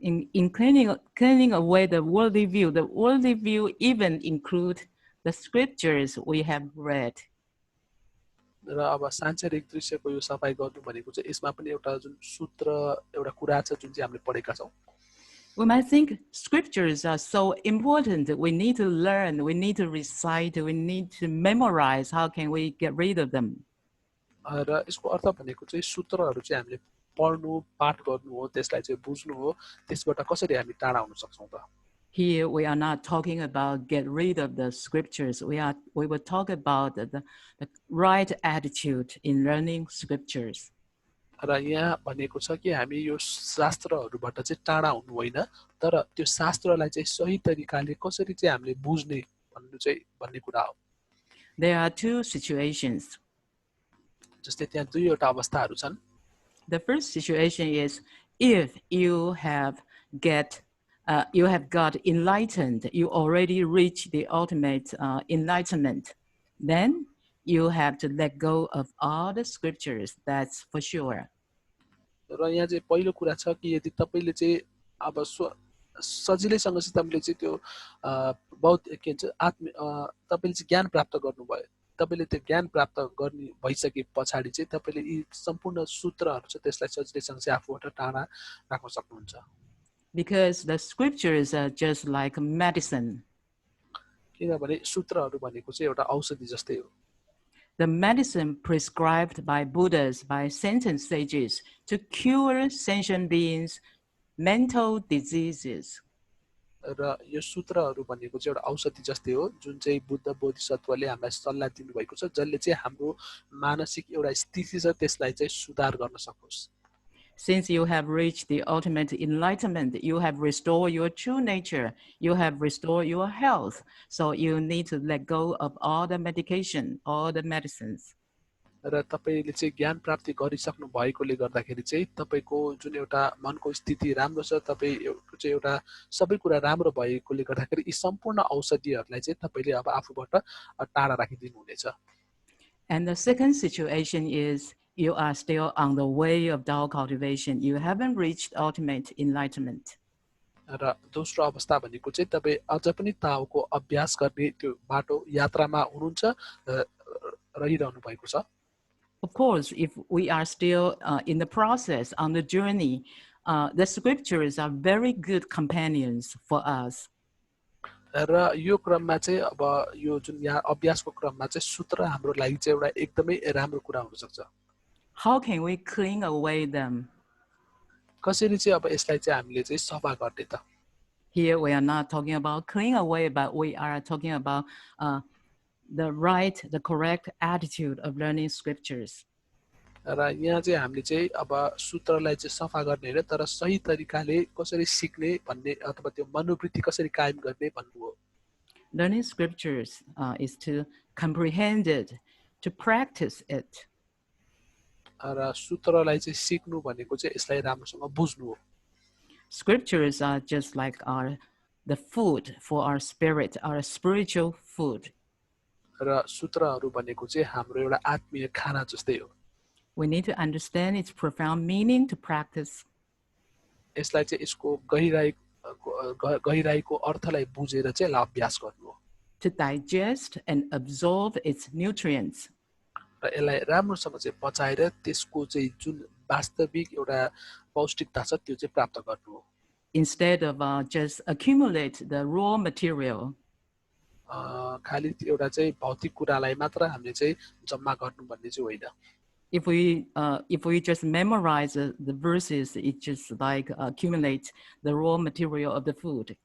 In cleaning away the worldly view even include the scriptures we have read. र अब सांसारिक दृश्यको यो सफाई गर्नु भनेको चाहिँ यसमा पनि एउटा जुन सूत्र एउटा कुरा छ जुन चाहिँ हामीले पढेका छौं We might think scriptures are so important. We need to learn, we need to recite, we need to memorize. How can we get rid of them? र यसको अर्थ भनेको चाहिँ सूत्रहरू चाहिँ हामीले पढ्नु पाठ गर्नु हो त्यसलाई चाहिँ बुझ्नु हो त्यसबाट कसरी हामी टाढा हुन सक्छौं त Here we are not talking about get rid of the scriptures. We will talk about the right attitude in learning scriptures. र यहाँ भनेको छ कि हामी यो शास्त्रहरूबाट चाहिँ टाढा हुनु होइन तर त्यो शास्त्रलाई चाहिँ सही तरिकाले कसरी चाहिँ हामीले बुझ्ने भन्ने कुरा हो There are two situations. जस्तै त्यहाँ दुईवटा अवस्थाहरू छन् The first situation is if you have got enlightened, you already reached the ultimate enlightenment, then you have to let go of all the scriptures, that's for sure. र यहाँ चाहिँ पहिलो कुरा छ कि यदि तपाईले चाहिँ अब सजिलैसँग चाहिँ तपाईले चाहिँ त्यो बहुत के भन्छ तपाईले चाहिँ ज्ञान प्राप्त गर्नुभयो तपाईले त्यो ज्ञान प्राप्त गर्ने भइसके पछाडी चाहिँ तपाईले यी सम्पूर्ण सूत्रहरू छ त्यसलाई सजिलैसँग चाहिँ आफूबाट टाढा राख्न सक्नुहुन्छ because the scriptures are just like medicine. किनभने सूत्रहरू भनेको चाहिँ एउटा औषधि जस्तै हो The medicine prescribed by Buddhas, by saints and sages to cure sentient beings' mental diseases. र यो सूत्रहरू भनेको चाहिँ एउटा औषधि जस्तै हो जुन चाहिँ बुद्ध बोधिसत्वले हामीलाई सल्लाह दिनुभएको छ जसले चाहिँ हाम्रो मानसिक एउटा स्थिति छ त्यसलाई चाहिँ सुधार गर्न सकोस् Since you have reached the ultimate enlightenment, you have restored your true nature, you have restored your health. So you need to let go of all the medication, all the medicines. र तपाईले चाहिँ ज्ञान प्राप्ति गरिसक्नु भएकोले गर्दाखेरि चाहिँ तपाईको जुन एउटा मनको स्थिति राम्रो छ तपाईको चाहिँ एउटा सबै कुरा राम्रो भएकोले गर्दाखेरि यी सम्पूर्ण औषधिहरूलाई चाहिँ तपाईले अब आफूबाट टाढा राखिदिनु हुनेछ And the second situation is you are still on the way of Tao cultivation. You haven't reached ultimate enlightenment. र दोस्रो अवस्था भनेको चाहिँ तपाई अझ पनि ताओको अभ्यास गर्ने त्यो बाटो यात्रामा हुनुहुन्छ रहिरहनु भएको छ Of course, if we are still in the process, on the journey, the scriptures are very good companions for us. र यो क्रममा चाहिँ अब यो जुन यहाँ अभ्यासको क्रममा चाहिँ सूत्र हाम्रो लागि चाहिँ एउटा एकदमै राम्रो कुरा हुन सक्छ How can we clean away them? कसरी चाहिँ अब यसलाई चाहिँ हामीले चाहिँ सफा गर्ने त Here we are not talking about clean away, but we are talking about the correct attitude of learning scriptures. र यहाँ चाहिँ हामीले चाहिँ अब सूत्रलाई चाहिँ सफा गर्ने हैन तर सही तरिकाले कसरी सिक्ने भन्ने अथवा त्यो मनोवृत्ति कसरी कायम गर्ने भन्नु हो Learning scriptures is to comprehend it, to practice it. र सूत्रलाई चाहिँ सिक्नु भनेको चाहिँ यसलाई राम्रोसँग बुझ्नु हो Scriptures are just like the food for our spirit, our spiritual food. र सूत्रहरू भनेको चाहिँ हाम्रो एउटा आत्मीय खाना जस्तै हो We need to understand its profound meaning to practice. यसलाई चाहिँ यसको गहिराईको अर्थलाई बुझेर चाहिँ यसलाई अभ्यास गर्नु हो To digest and absorb its nutrients. र यसलाई राम्रोसँग चाहिँ पचाएर त्यसको चाहिँ जुन वास्तविक एउटा पौष्टिकता छ त्यो चाहिँ प्राप्त गर्नु हो Instead of just accumulate the raw material. खालि एउटा चाहिँ भौतिक कुरालाई मात्र हामीले चाहिँ जम्मा गर्नु भन्ने चाहिँ होइन If we just memorize the verses, it just like accumulate the raw material of the food.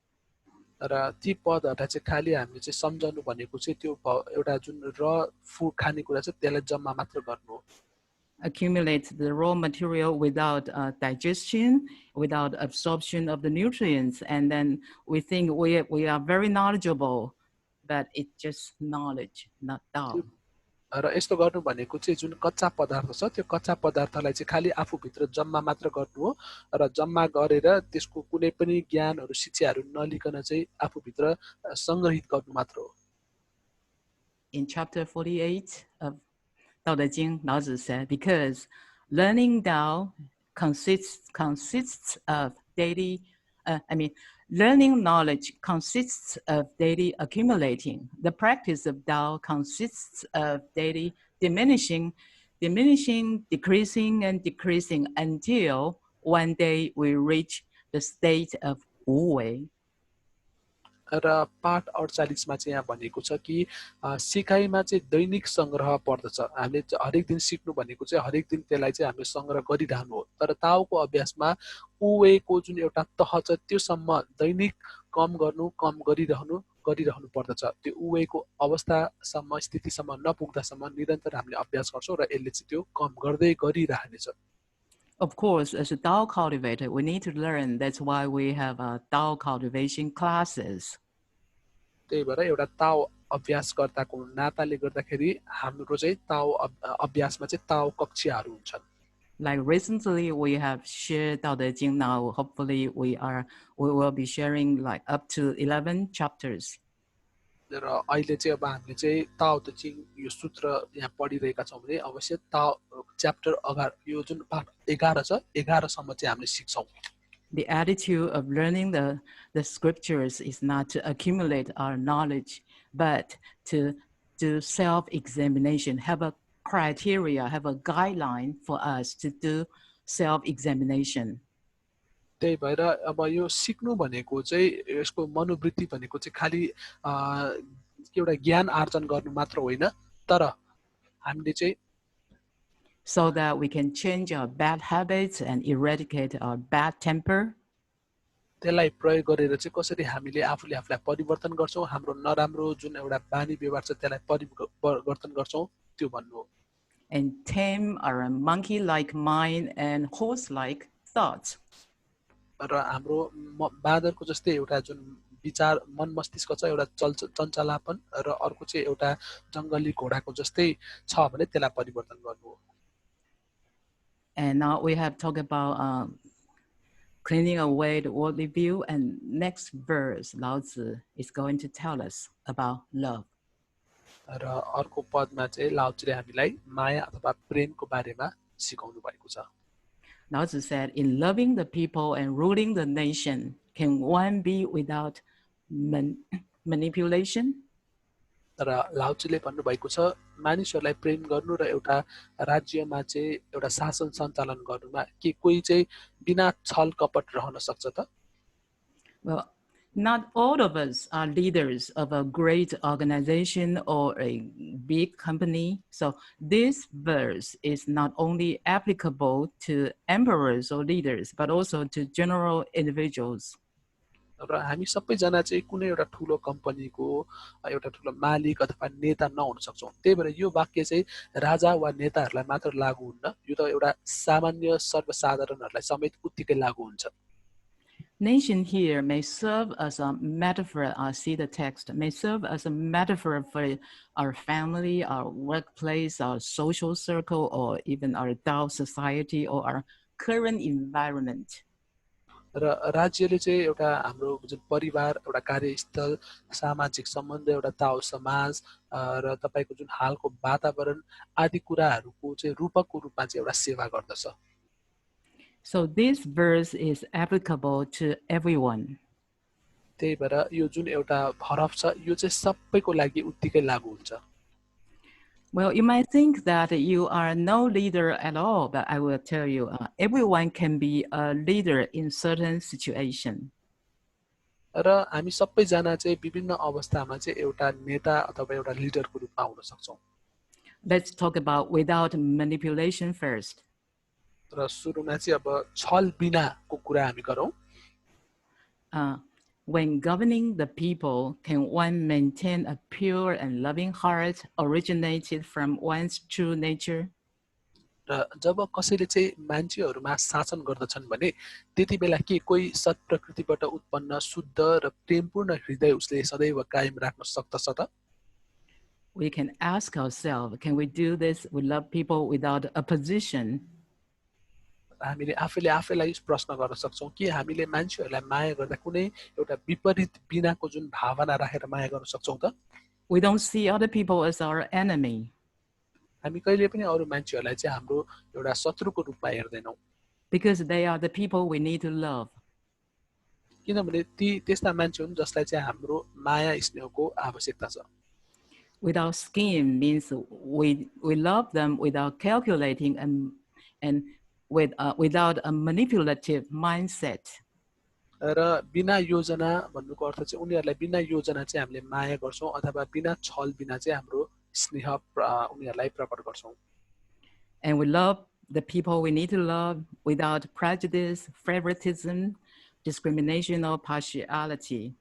र ती पदहरूलाई चाहिँ खालि हामीले चाहिँ सम्झनु भनेको चाहिँ त्यो एउटा जुन र फुड खानेकुरा छ त्यसलाई जम्मा मात्र गर्नु हो Accumulate the raw material without digestion, without absorption of the nutrients, and then we think we are very knowledgeable, but it's just knowledge, not Tao. र यस्तो गर्नु भनेको चाहिँ जुन कच्चा पदार्थ छ त्यो कच्चा पदार्थलाई चाहिँ खालि आफूभित्र जम्मा मात्र गर्नु हो र जम्मा गरेर त्यसको कुनै पनि ज्ञानहरू शिक्षाहरू नलिकन चाहिँ आफूभित्र संग्रहित गर्नु मात्र हो In chapter 48 of Tao Te Ching, Lao Tzu said, because learning Tao consists of daily, learning knowledge consists of daily accumulating. The practice of Tao consists of daily diminishing, decreasing, and decreasing until one day we reach the state of Wu Wei. र पाठ 48 मा चाहिँ यहाँ भनेको छ कि सिकाइमा चाहिँ दैनिक संग्रह पर्दछ हामीले हरेक दिन सिक्नु भनेको चाहिँ हरेक दिन त्यसलाई चाहिँ हामीले संग्रह गरिरहनु हो तर ताओको अभ्यासमा उवेको जुन एउटा तह छ त्योसम्म दैनिक कम गरिरहनु पर्दछ त्यो उवेको अवस्थासम्म स्थितिसम्म नपुग्दासम्म निरन्तर हामीले अभ्यास गर्छौं र यसले चाहिँ त्यो कम गर्दै गरिरहनेछ Of course, as a Tao cultivator, we need to learn. That's why we have Tao cultivation classes. त्यही भएर एउटा ताओ अभ्यासकर्ताको नाताले गर्दाखेरि हाम्रो चाहिँ ताओ अभ्यासमा चाहिँ ताओ कक्षाहरू हुन्छन् Like recently, we have shared Tao Te Ching. Now, hopefully, we will be sharing like up to 11 chapters. र अहिले चाहिँ अब हामीले चाहिँ ताओ ते चिङ यो सूत्र यहाँ पढिरहेका छौं भने अवश्य ताओ च्याप्टर 11 यो जुन पाठ 11 छ 11 सम्म चाहिँ हामीले सिक्छौं The attitude of learning the scriptures is not to accumulate our knowledge, but to do self-examination, have a criteria, have a guideline for us to do self-examination. त्यही भएर अब यो सिक्नु भनेको चाहिँ यसको मनोवृत्ति भनेको चाहिँ खालि एउटा ज्ञान आर्जन गर्नु मात्र होइन तर हामीले चाहिँ so that we can change our bad habits and eradicate our bad temper. त्यसलाई प्रयोग गरेर चाहिँ कसरी हामीले आफूले आफूलाई परिवर्तन गर्छौं हाम्रो नराम्रो जुन एउटा बानी व्यवहार छ त्यसलाई परिवर्तन गर्छौं त्यो भन्नु हो and tame our monkey-like mind and horse-like thoughts. र हाम्रो बाँदरको जस्तै एउटा जुन विचार मन मस्तिष्क छ एउटा चञ्चलापन र अर्को चाहिँ एउटा जंगली घोडाको जस्तै छ भने त्यसलाई परिवर्तन गर्नु हो And now we have talked about cleaning away the worldly view, and next verse, Lao Tzu is going to tell us about love. र अर्को पदमा चाहिँ लाओत्जुले हामीलाई माया अथवा प्रेमको बारेमा सिकाउनु भएको छ Lao Tzu said, in loving the people and ruling the nation, can one be without manipulation? तर लाओत्जुले भन्नुभएको छ मानिसहरूलाई प्रेम गर्नु र एउटा राज्यमा चाहिँ एउटा शासन सञ्चालन गर्नुमा के कोही चाहिँ बिना छल कपट रहन सक्छ त Well, not all of us are leaders of a great organization or a big company. So this verse is not only applicable to emperors or leaders, but also to general individuals. र हामी सबैजना चाहिँ कुनै एउटा ठुलो कम्पनीको एउटा ठुलो मालिक अथवा नेता नहुन सक्छौं त्यही भएर यो वाक्य चाहिँ राजा वा नेताहरूलाई मात्र लागू हुन्न यो त एउटा सामान्य सर्वसाधारणहरूलाई समेत उत्तिकै लागू हुन्छ Nation here may serve as a metaphor, see the text, may serve as a metaphor for our family, our workplace, our social circle, or even our Tao society or our current environment. र राज्यले चाहिँ एउटा हाम्रो जुन परिवार एउटा कार्यस्थल सामाजिक सम्बन्ध एउटा ताओ समाज र तपाईको जुन हालको वातावरण आदि कुराहरुको चाहिँ रूपकको रूपमा चाहिँ एउटा सेवा गर्दछ So this verse is applicable to everyone. त्यही भएर यो जुन एउटा हरफ छ यो चाहिँ सबैको लागि उत्तिकै लागू हुन्छ Well, you might think that you are no leader at all, but I will tell you, everyone can be a leader in certain situation. र हामी सबैजना चाहिँ विभिन्न अवस्थामा चाहिँ एउटा नेता अथवा एउटा लिडरको रूपमा हुन सक्छौं Let's talk about without manipulation first. र सुरुमा चाहिँ अब छल बिनाको कुरा हामी गरौं When governing the people, can one maintain a pure and loving heart originated from one's true nature? र जब कसैले चाहिँ मान्छेहरुमा शासन गर्दछन् भने त्यति बेला के कोही सत् प्रकृतिबाट उत्पन्न शुद्ध र प्रेमपूर्ण हृदय उसले सदैव कायम राख्न सक्दछ त We can ask ourselves, can we do this? We love people without opposition. हामीले आफैले आफैलाई प्रश्न गर्न सक्छौं कि हामीले मान्छेहरुलाई माया गर्दा कुनै एउटा विपरीत बिनाको जुन भावना राखेर माया गर्न सक्छौं त We don't see other people as our enemy. हामी कहिले पनि अरु मान्छेहरुलाई चाहिँ हाम्रो एउटा शत्रुको रूपमा हेर्दैनौं Because they are the people we need to love. किनभने ती त्यस्ता मान्छे हुन् जसलाई चाहिँ हाम्रो माया स्नेहको आवश्यकता छ Without scheme means we love them without calculating and without a manipulative mindset. र बिना योजना भन्नुको अर्थ चाहिँ उनीहरुलाई बिना योजना चाहिँ हामीले माया गर्छौं अथवा बिना छल बिना चाहिँ हाम्रो स्नेह उनीहरुलाई प्रकट गर्छौं And we love the people we need to love without prejudice, favoritism, discrimination or partiality.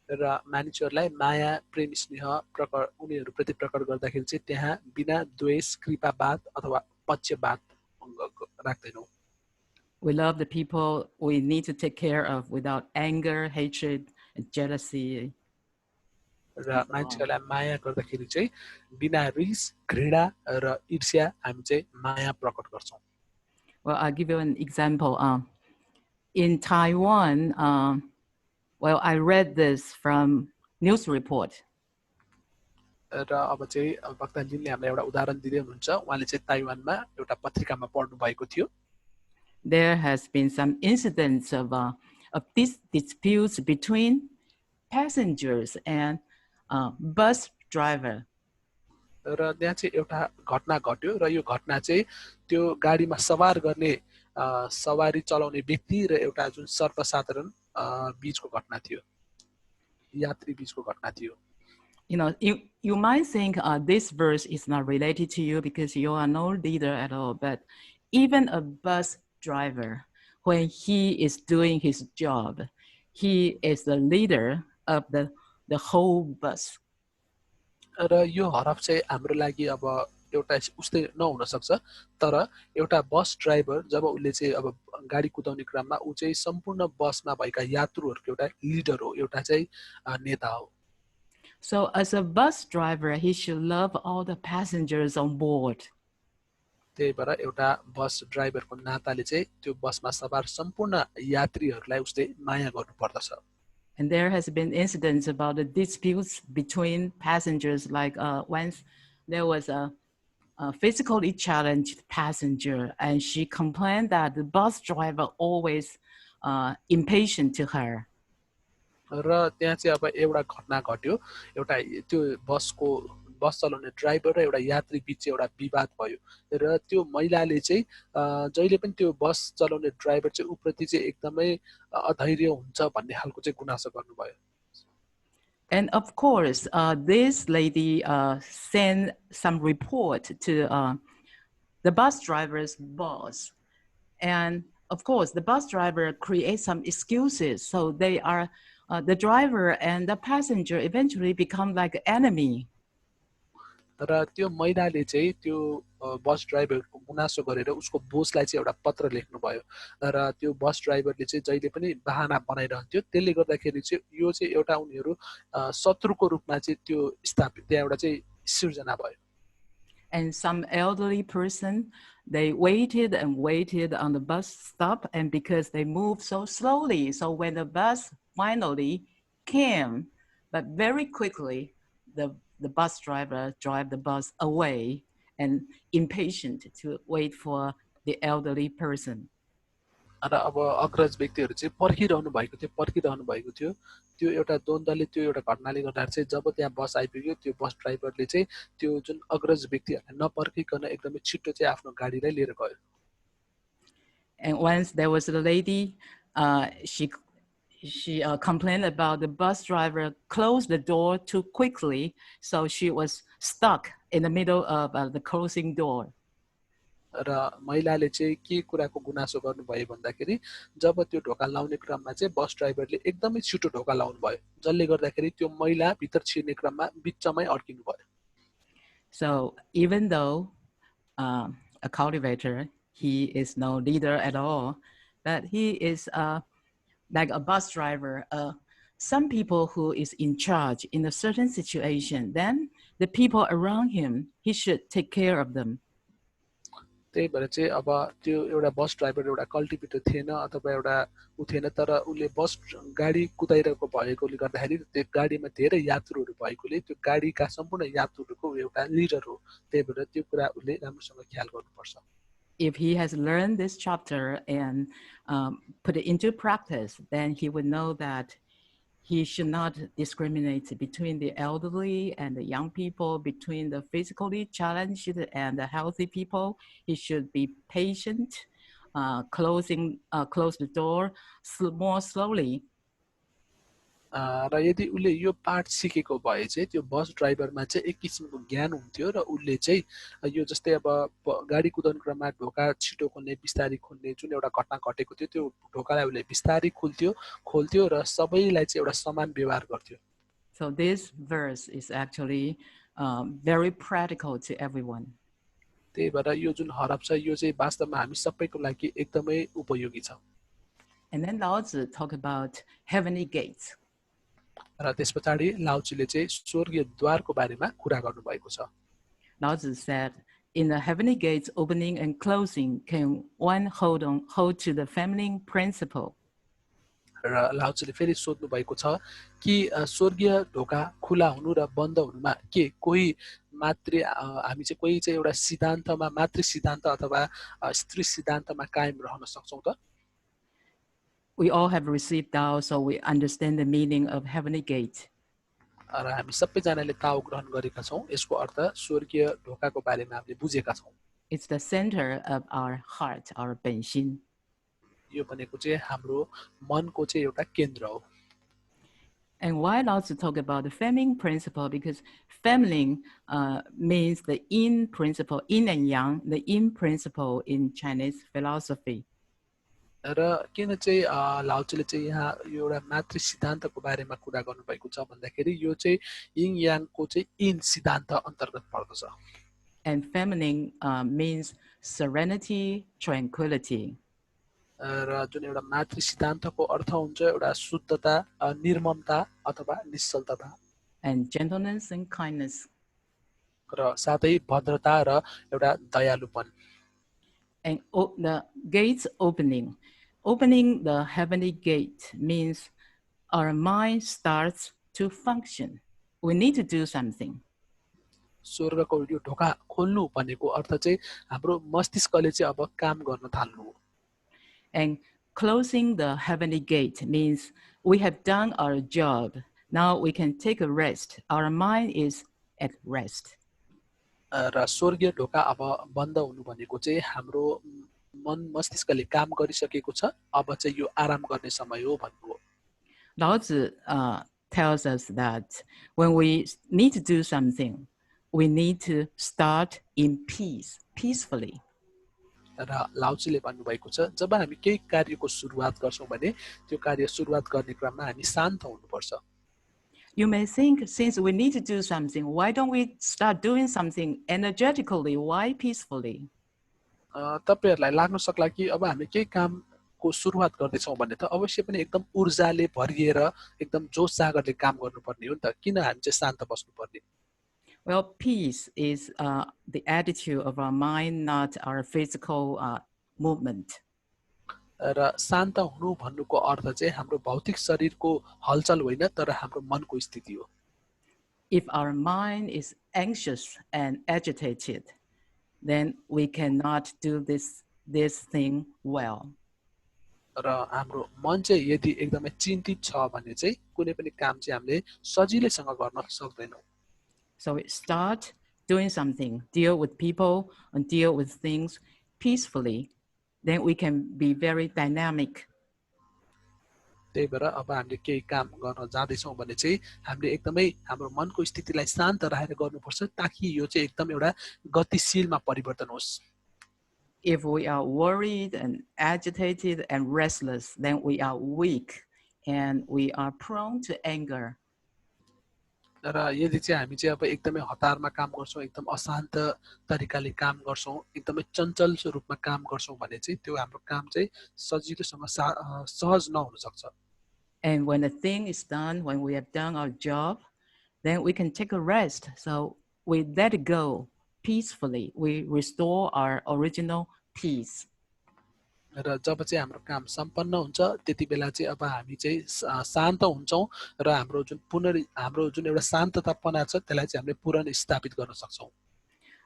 र मानिसहरुलाई माया प्रेम स्नेह प्रकट उनीहरुप्रति प्रकट गर्दाखेरि चाहिँ त्यहाँ बिना द्वेष कृपावाद अथवा पक्षपात राख्दैनौं We love the people we need to take care of without anger, hatred, and jealousy. र मान्छेहरुलाई माया गर्दाखेरि चाहिँ बिना रिस घृणा र ईर्ष्या हामी चाहिँ माया प्रकट गर्छौं Well, I'll give you an example. In Taiwan, well, I read this from news report. र अब चाहिँ वक्ता लिनले हामीलाई एउटा उदाहरण दिदै हुनुहुन्छ उहाँले चाहिँ ताइवानमा एउटा पत्रिकामा पढ्नु भएको थियो There has been some incidents of these disputes between passengers and bus driver. र त्यहाँ चाहिँ एउटा घटना घट्यो र यो घटना चाहिँ त्यो गाडीमा सवार गर्ने सवारी चलाउने व्यक्ति र एउटा जुन सर्वसाधारण बीचको घटना थियो, यात्री बीचको घटना थियो। You might think this verse is not related to you because you are no leader at all, but even a bus driver, when he is doing his job, he is the leader of the whole bus. र यो हरफ चाहिँ हाम्रो लागि अब एउटा उस्तै नहुन सक्छ, तर एउटा बस ड्राइभर जब उसले चाहिँ अब गाडी कुदाउने क्रममा ऊ चाहिँ सम्पूर्ण बसमा भएका यात्रुहरूको एउटा लिडर हो, एउटा चाहिँ नेता हो। So as a bus driver, he should love all the passengers on board. त्यही भएर एउटा बस ड्राइभरको नाताले चाहिँ त्यो बसमा सवार सम्पूर्ण यात्रीहरूलाई उसले माया गर्नुपर्दछ। And there has been incidents about the disputes between passengers, like once there was a physically challenged passenger, and she complained that the bus driver always impatient to her. र त्यहाँ चाहिँ अब एउटा घटना घट्यो, एउटा त्यो बस चलाउने ड्राइभर र एउटा यात्री बीच एउटा विवाद भयो र त्यो महिलाले चाहिँ जहिले पनि त्यो बस चलाउने ड्राइभर चाहिँ उप्रति चाहिँ एकदमै अधैर्य हुन्छ भन्ने खालको चाहिँ गुनासो गर्नुभयो। And of course, this lady sent some report to the bus driver's boss. And of course, the bus driver creates some excuses. So they are, the driver and the passenger eventually become like enemy. र त्यो महिलाले चाहिँ त्यो बस ड्राइभरको गुनासो गरेर उसको बोसलाई चाहिँ एउटा पत्र लेख्नुभयो र त्यो बस ड्राइभरले चाहिँ जहिले पनि बहाना बनाइरहन्थ्यो, त्यसले गर्दाखेरि चाहिँ यो चाहिँ एउटा उनीहरू शत्रुको रूपमा चाहिँ त्यो स्थापित त्यहाँ एउटा चाहिँ सिर्जना भयो। And some elderly person, they waited and waited on the bus stop, and because they moved so slowly, so when the bus finally came, but very quickly, the bus driver drive the bus away and impatient to wait for the elderly person. र अब अग्रज व्यक्तिहरू चाहिँ पर्खिरहनु भएको थियो, त्यो एउटा द्वन्द्वले त्यो एउटा घटनाले गर्दा चाहिँ जब त्यहाँ बस आइपुग्यो, त्यो बस ड्राइभरले चाहिँ त्यो जुन अग्रज व्यक्तिहरूलाई नपर्खिकन एकदमै छिट्टो चाहिँ आफ्नो गाडीलाई लिएर गयो। And once there was a lady, she complained about the bus driver closed the door too quickly, so she was stuck in the middle of the closing door. र महिलाले चाहिँ के कुराको गुनासो गर्नुभयो भन्दाखेरि जब त्यो ढोका लाउने क्रममा चाहिँ बस ड्राइभरले एकदमै छिटो ढोका लाउनु भयो, जसले गर्दाखेरि त्यो महिला भित्र छिर्ने क्रममा बिचमै अड्किनु भयो। So even though a cultivator, he is no leader at all, but he is like a bus driver, some people who is in charge in a certain situation, then the people around him, he should take care of them. त्यही भएर चाहिँ अब त्यो एउटा बस driver एउटा कल्टिभेटर थिएन अथवा एउटा उ थिएन, तर उसले बस गाडी कुदाइरहेको भएकोले गर्दाखेरि त्यो गाडीमा धेरै यात्रुहरू भएकोले त्यो गाडीका सम्पूर्ण यात्रुहरूको एउटा लिडर हो, त्यही भएर त्यो कुरा उसले राम्रोसँग ख्याल गर्नुपर्छ। If he has learned this chapter and put it into practice, then he would know that he should not discriminate between the elderly and the young people, between the physically challenged and the healthy people. He should be patient, close the door more slowly. र यदि उसले यो पाठ सिकेको भए चाहिँ त्यो बस ड्राइभरमा चाहिँ एक किसिमको ज्ञान हुन्थ्यो र उसले चाहिँ यो जस्तै अब गाडी कुदाउने क्रममा ढोका छिटो खोल्ने बिस्तारी खोल्ने जुन एउटा घटना घटेको थियो, त्यो ढोकालाई उसले बिस्तारी खोल्थ्यो र सबैलाई चाहिँ एउटा समान व्यवहार गर्थ्यो। So this verse is actually very practical to everyone. त्यही भएर यो जुन हरफ छ यो चाहिँ वास्तवमा हामी सबैको लागि एकदमै उपयोगी छ। And then Lao Tzu talk about heavenly gates. र त्यसपछि लाउचीले चाहिँ स्वर्गीय द्वारको बारेमा कुरा गर्नुभएको छ। Lao Tzu said, in the heavenly gates opening and closing, can one hold to the feminine principle? र लाउचीले फेरि सोध्नु भएको छ कि स्वर्गीय ढोका खुला हुनु र बन्द हुनुमा के कोही मातृ हामी चाहिँ कोही चाहिँ एउटा सिद्धान्तमा मातृ सिद्धान्त अथवा स्त्री सिद्धान्तमा कायम रहन सक्छौं त? We all have received Tao, so we understand the meaning of heavenly gate. र हामी सबैजनाले ताओ ग्रहण गरेका छौँ यसको अर्थ स्वर्गीय ढोकाको बारेमा हामीले बुझेका छौँ It's the center of our heart, our 本心. यो भनेको चाहिँ हाम्रो मनको चाहिँ एउटा केन्द्र हो And why not to talk about the feminine principle? Because feminine means the yin principle, yin and yang, the yin principle in Chinese philosophy. र किन चाहिँ लाउचुले चाहिँ यहाँ यो एउटा मातृ सिद्धान्तको बारेमा कुरा गर्नुभएको छ भन्दाखेरि यो चाहिँ यिङ याङको चाहिँ इन सिद्धान्त अन्तर्गत पर्दछ And feminine means serenity, tranquility. र जुन एउटा मातृ सिद्धान्तको अर्थ हुन्छ एउटा शुद्धता निर्ममता अथवा निश्चलता And gentleness and kindness. र साथै भद्रता र एउटा दयालुपन And the gates opening. Opening the heavenly gate means our mind starts to function. We need to do something. स्वर्गको यो ढोका खोल्नु भनेको अर्थ चाहिँ हाम्रो मस्तिष्कले चाहिँ अब काम गर्न थाल्नु हो And closing the heavenly gate means we have done our job. Now we can take a rest. Our mind is at rest. र स्वर्गीय ढोका अब बन्द हुनु भनेको चाहिँ हाम्रो मन मस्तिष्कले काम गरिसकेको छ अब चाहिँ यो आराम गर्ने समय हो भन्नु हो Tao Te tells us that when we need to do something, we need to start in peace, peacefully. र लाउचीले भन्नुभएको छ जब हामी केही कार्यको सुरुवात गर्छौँ भने त्यो कार्य सुरुवात गर्ने क्रममा हामी शान्त हुनुपर्छ You may think, since we need to do something, why don't we start doing something energetically? Why peacefully? तपाईहरूलाई लाग्न सक्ला कि अब हामी केही कामको सुरुवात गर्दैछौँ भने त अवश्य पनि एकदम ऊर्जाले भरिएर एकदम जोस जागरले काम गर्नुपर्ने हो नि त किन हामी चाहिँ शान्त बस्नुपर्ने Well, peace is the attitude of our mind, not our physical movement. र शान्त हुनु भन्नुको अर्थ चाहिँ हाम्रो भौतिक शरीरको हलचल होइन तर हाम्रो मनको स्थिति हो If our mind is anxious and agitated, then we cannot do this thing well. र हाम्रो मन चाहिँ यदि एकदमै चिन्तित छ भने चाहिँ कुनै पनि काम चाहिँ हामीले सजिलैसँग गर्न सक्दैनौँ So we start doing something, deal with people and deal with things peacefully, then we can be very dynamic. त्यही भएर अब हामीले केही काम गर्न जाँदैछौँ भने चाहिँ हामीले एकदमै हाम्रो मनको स्थितिलाई शान्त राखेर गर्नुपर्छ ताकि यो चाहिँ एकदम एउटा गतिशीलमा परिवर्तन होस् If we are worried and agitated and restless, then we are weak and we are prone to anger. र यदि चाहिँ हामी चाहिँ अब एकदमै हतारमा काम गर्छौँ एकदम अशान्त तरिकाले काम गर्छौँ एकदमै चञ्चल रूपमा काम गर्छौँ भने चाहिँ त्यो हाम्रो काम चाहिँ सजिलोसँग सहज नहुन सक्छ And when the thing is done, when we have done our job, then we can take a rest. So we let it go peacefully. We restore our original peace. र जब चाहिँ हाम्रो काम सम्पन्न हुन्छ त्यति बेला चाहिँ अब हामी चाहिँ शान्त हुन्छौँ र हाम्रो जुन एउटा शान्ततापना छ त्यसलाई चाहिँ हामीले पुनर्स्थापित गर्न सक्छौँ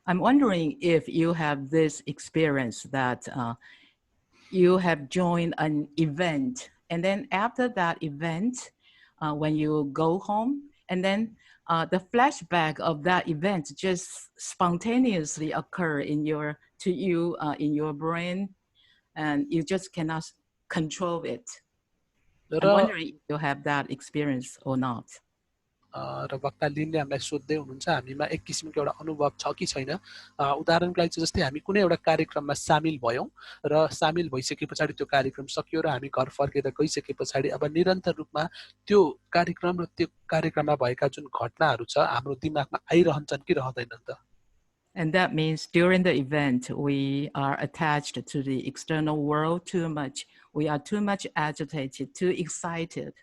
I'm wondering if you have this experience that you have joined an event, and then after that event, when you go home, and then the flashback of that event just spontaneously occur in your brain, and you just cannot control it. I'm wondering if you have that experience or not. र वक्ता लिनले हामीलाई सोध्दै हुनुहुन्छ हामीमा एक किसिमको एउटा अनुभव छ कि छैन उदाहरणको लागि चाहिँ जस्तै हामी कुनै एउटा कार्यक्रममा सामेल भयौँ र सामेल भइसके पछाडि त्यो कार्यक्रम सकियो र हामी घर फर्केर गइसके पछाडि अब निरन्तर रूपमा त्यो कार्यक्रम र त्यो कार्यक्रममा भएका जुन घटनाहरू छ हाम्रो दिमागमा आइरहन्छन् कि रहँदैनन् त And that means during the event, we are attached to the external world too much. We are too much agitated, too excited.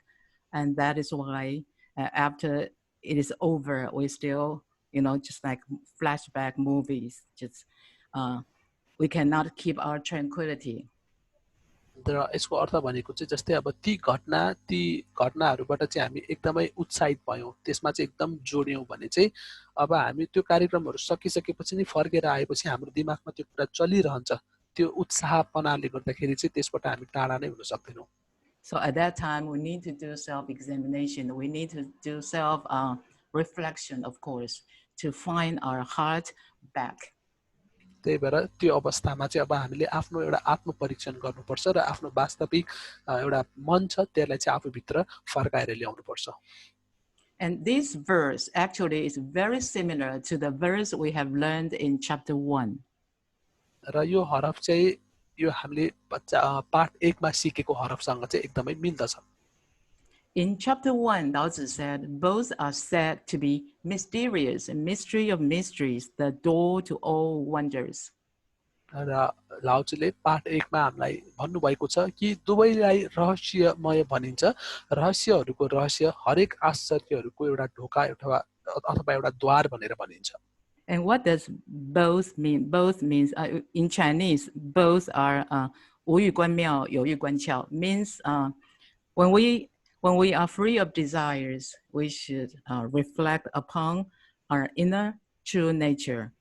And that is why after it is over, we still, just like flashback movies, just we cannot keep our tranquility. र यसको अर्थ भनेको चाहिँ जस्तै अब ती घटनाहरूबाट चाहिँ हामी एकदमै उत्साहित भयौँ त्यसमा चाहिँ एकदम जोड्यौँ भने चाहिँ अब हामी त्यो कार्यक्रमहरू सकिसकेपछि नि फर्केर आएपछि हाम्रो दिमागमा त्यो कुरा चलिरहन्छ त्यो उत्साहपनाले गर्दाखेरि चाहिँ त्यसबाट हामी टाढा नै हुन सक्दैनौँ So at that time, we need to do self-examination. We need to do reflection, of course, to find our heart back. त्यही भएर त्यो अवस्थामा चाहिँ अब हामीले आफ्नो एउटा आत्मपरीक्षण गर्नुपर्छ र आफ्नो वास्तविक एउटा मन छ त्यसलाई चाहिँ आफूभित्र फर्काएर ल्याउनुपर्छ And this verse actually is very similar to the verse we have learned in chapter 1. र यो हरफ चाहिँ यो हामीले पाठ 1 मा सिकेको हरफसँग चाहिँ एकदमै मिल्दछ In chapter 1, Tao Te said, both are said to be mysterious, a mystery of mysteries, the door to all wonders. र लाउचुले पाठ 1 मा हामीलाई भन्नुभएको छ कि दुवैलाई रहस्यमय भनिन्छ रहस्यहरूको रहस्य हरेक आश्चर्यहरूको एउटा ढोका अथवा एउटा द्वार भनेर भनिन्छ And what does both mean? Both means, in Chinese, both are 无欲观妙,有欲观窍, means when we are free of desires, we should reflect upon our inner true nature.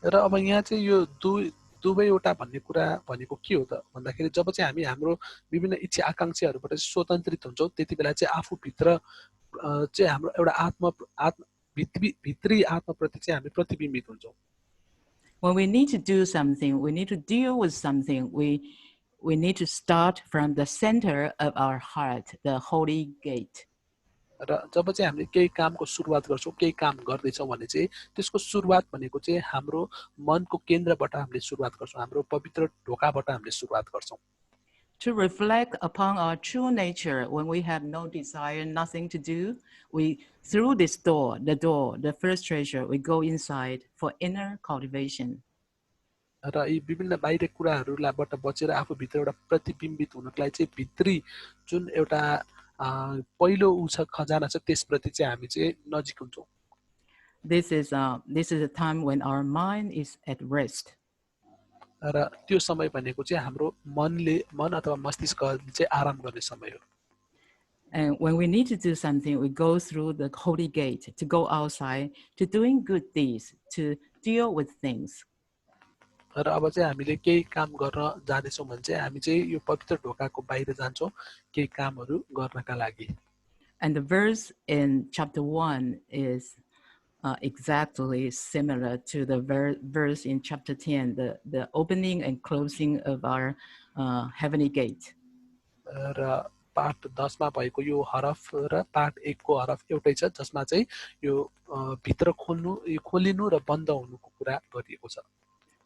र अब यहाँ चाहिँ यो दुवैवटा भन्ने कुरा भनेको के हो त भन्दाखेरि जब चाहिँ हामी हाम्रो विभिन्न इच्छा आकांक्षाहरूबाट स्वतन्त्रित हुन्छौँ त्यति बेला चाहिँ आफूभित्र चाहिँ हाम्रो एउटा भित्री आत्मप्रति चाहिँ हामी प्रतिबिम्बित हुन्छौँ When we need to do something, we need to deal with something, we need to start from the center of our heart, the holy gate. र जब चाहिँ हामीले केही कामको सुरुवात गर्छौँ केही काम गर्दैछौँ भने चाहिँ त्यसको सुरुवात भनेको चाहिँ हाम्रो मनको केन्द्रबाट हामीले सुरुवात गर्छौँ हाम्रो पवित्र ढोकाबाट हामीले सुरुवात गर्छौँ To reflect upon our true nature when we have no desire, nothing to do, through this door, the first treasure, we go inside for inner cultivation. र यी विभिन्न बाहिर कुराहरूबाट बचेर आफूभित्र एउटा प्रतिबिम्बित हुनलाई चाहिँ भित्री जुन एउटा पहिलो खजाना छ त्यसप्रति चाहिँ हामी चाहिँ नजिक हुन्छौँ This is a time when our mind is at rest. र त्यो समय भनेको चाहिँ हाम्रो मन अथवा मस्तिष्कले चाहिँ आराम गर्ने समय हो And when we need to do something, we go through the holy gate to go outside, to doing good deeds, to deal with things. र अब चाहिँ हामीले केही काम गर्न जानेछौँ भने चाहिँ हामी चाहिँ यो पवित्र ढोकाको बाहिर जान्छौँ केही कामहरू गर्नका लागि And the verse in chapter 1 is exactly similar to the verse in chapter 10, the opening and closing of our heavenly gate. र पाठ 10 मा भएको यो हरफ र पाठ 1 को हरफ एउटै छ जसमा चाहिँ यो भित्र खोलिनु र बन्द हुनुको कुरा गरिएको छ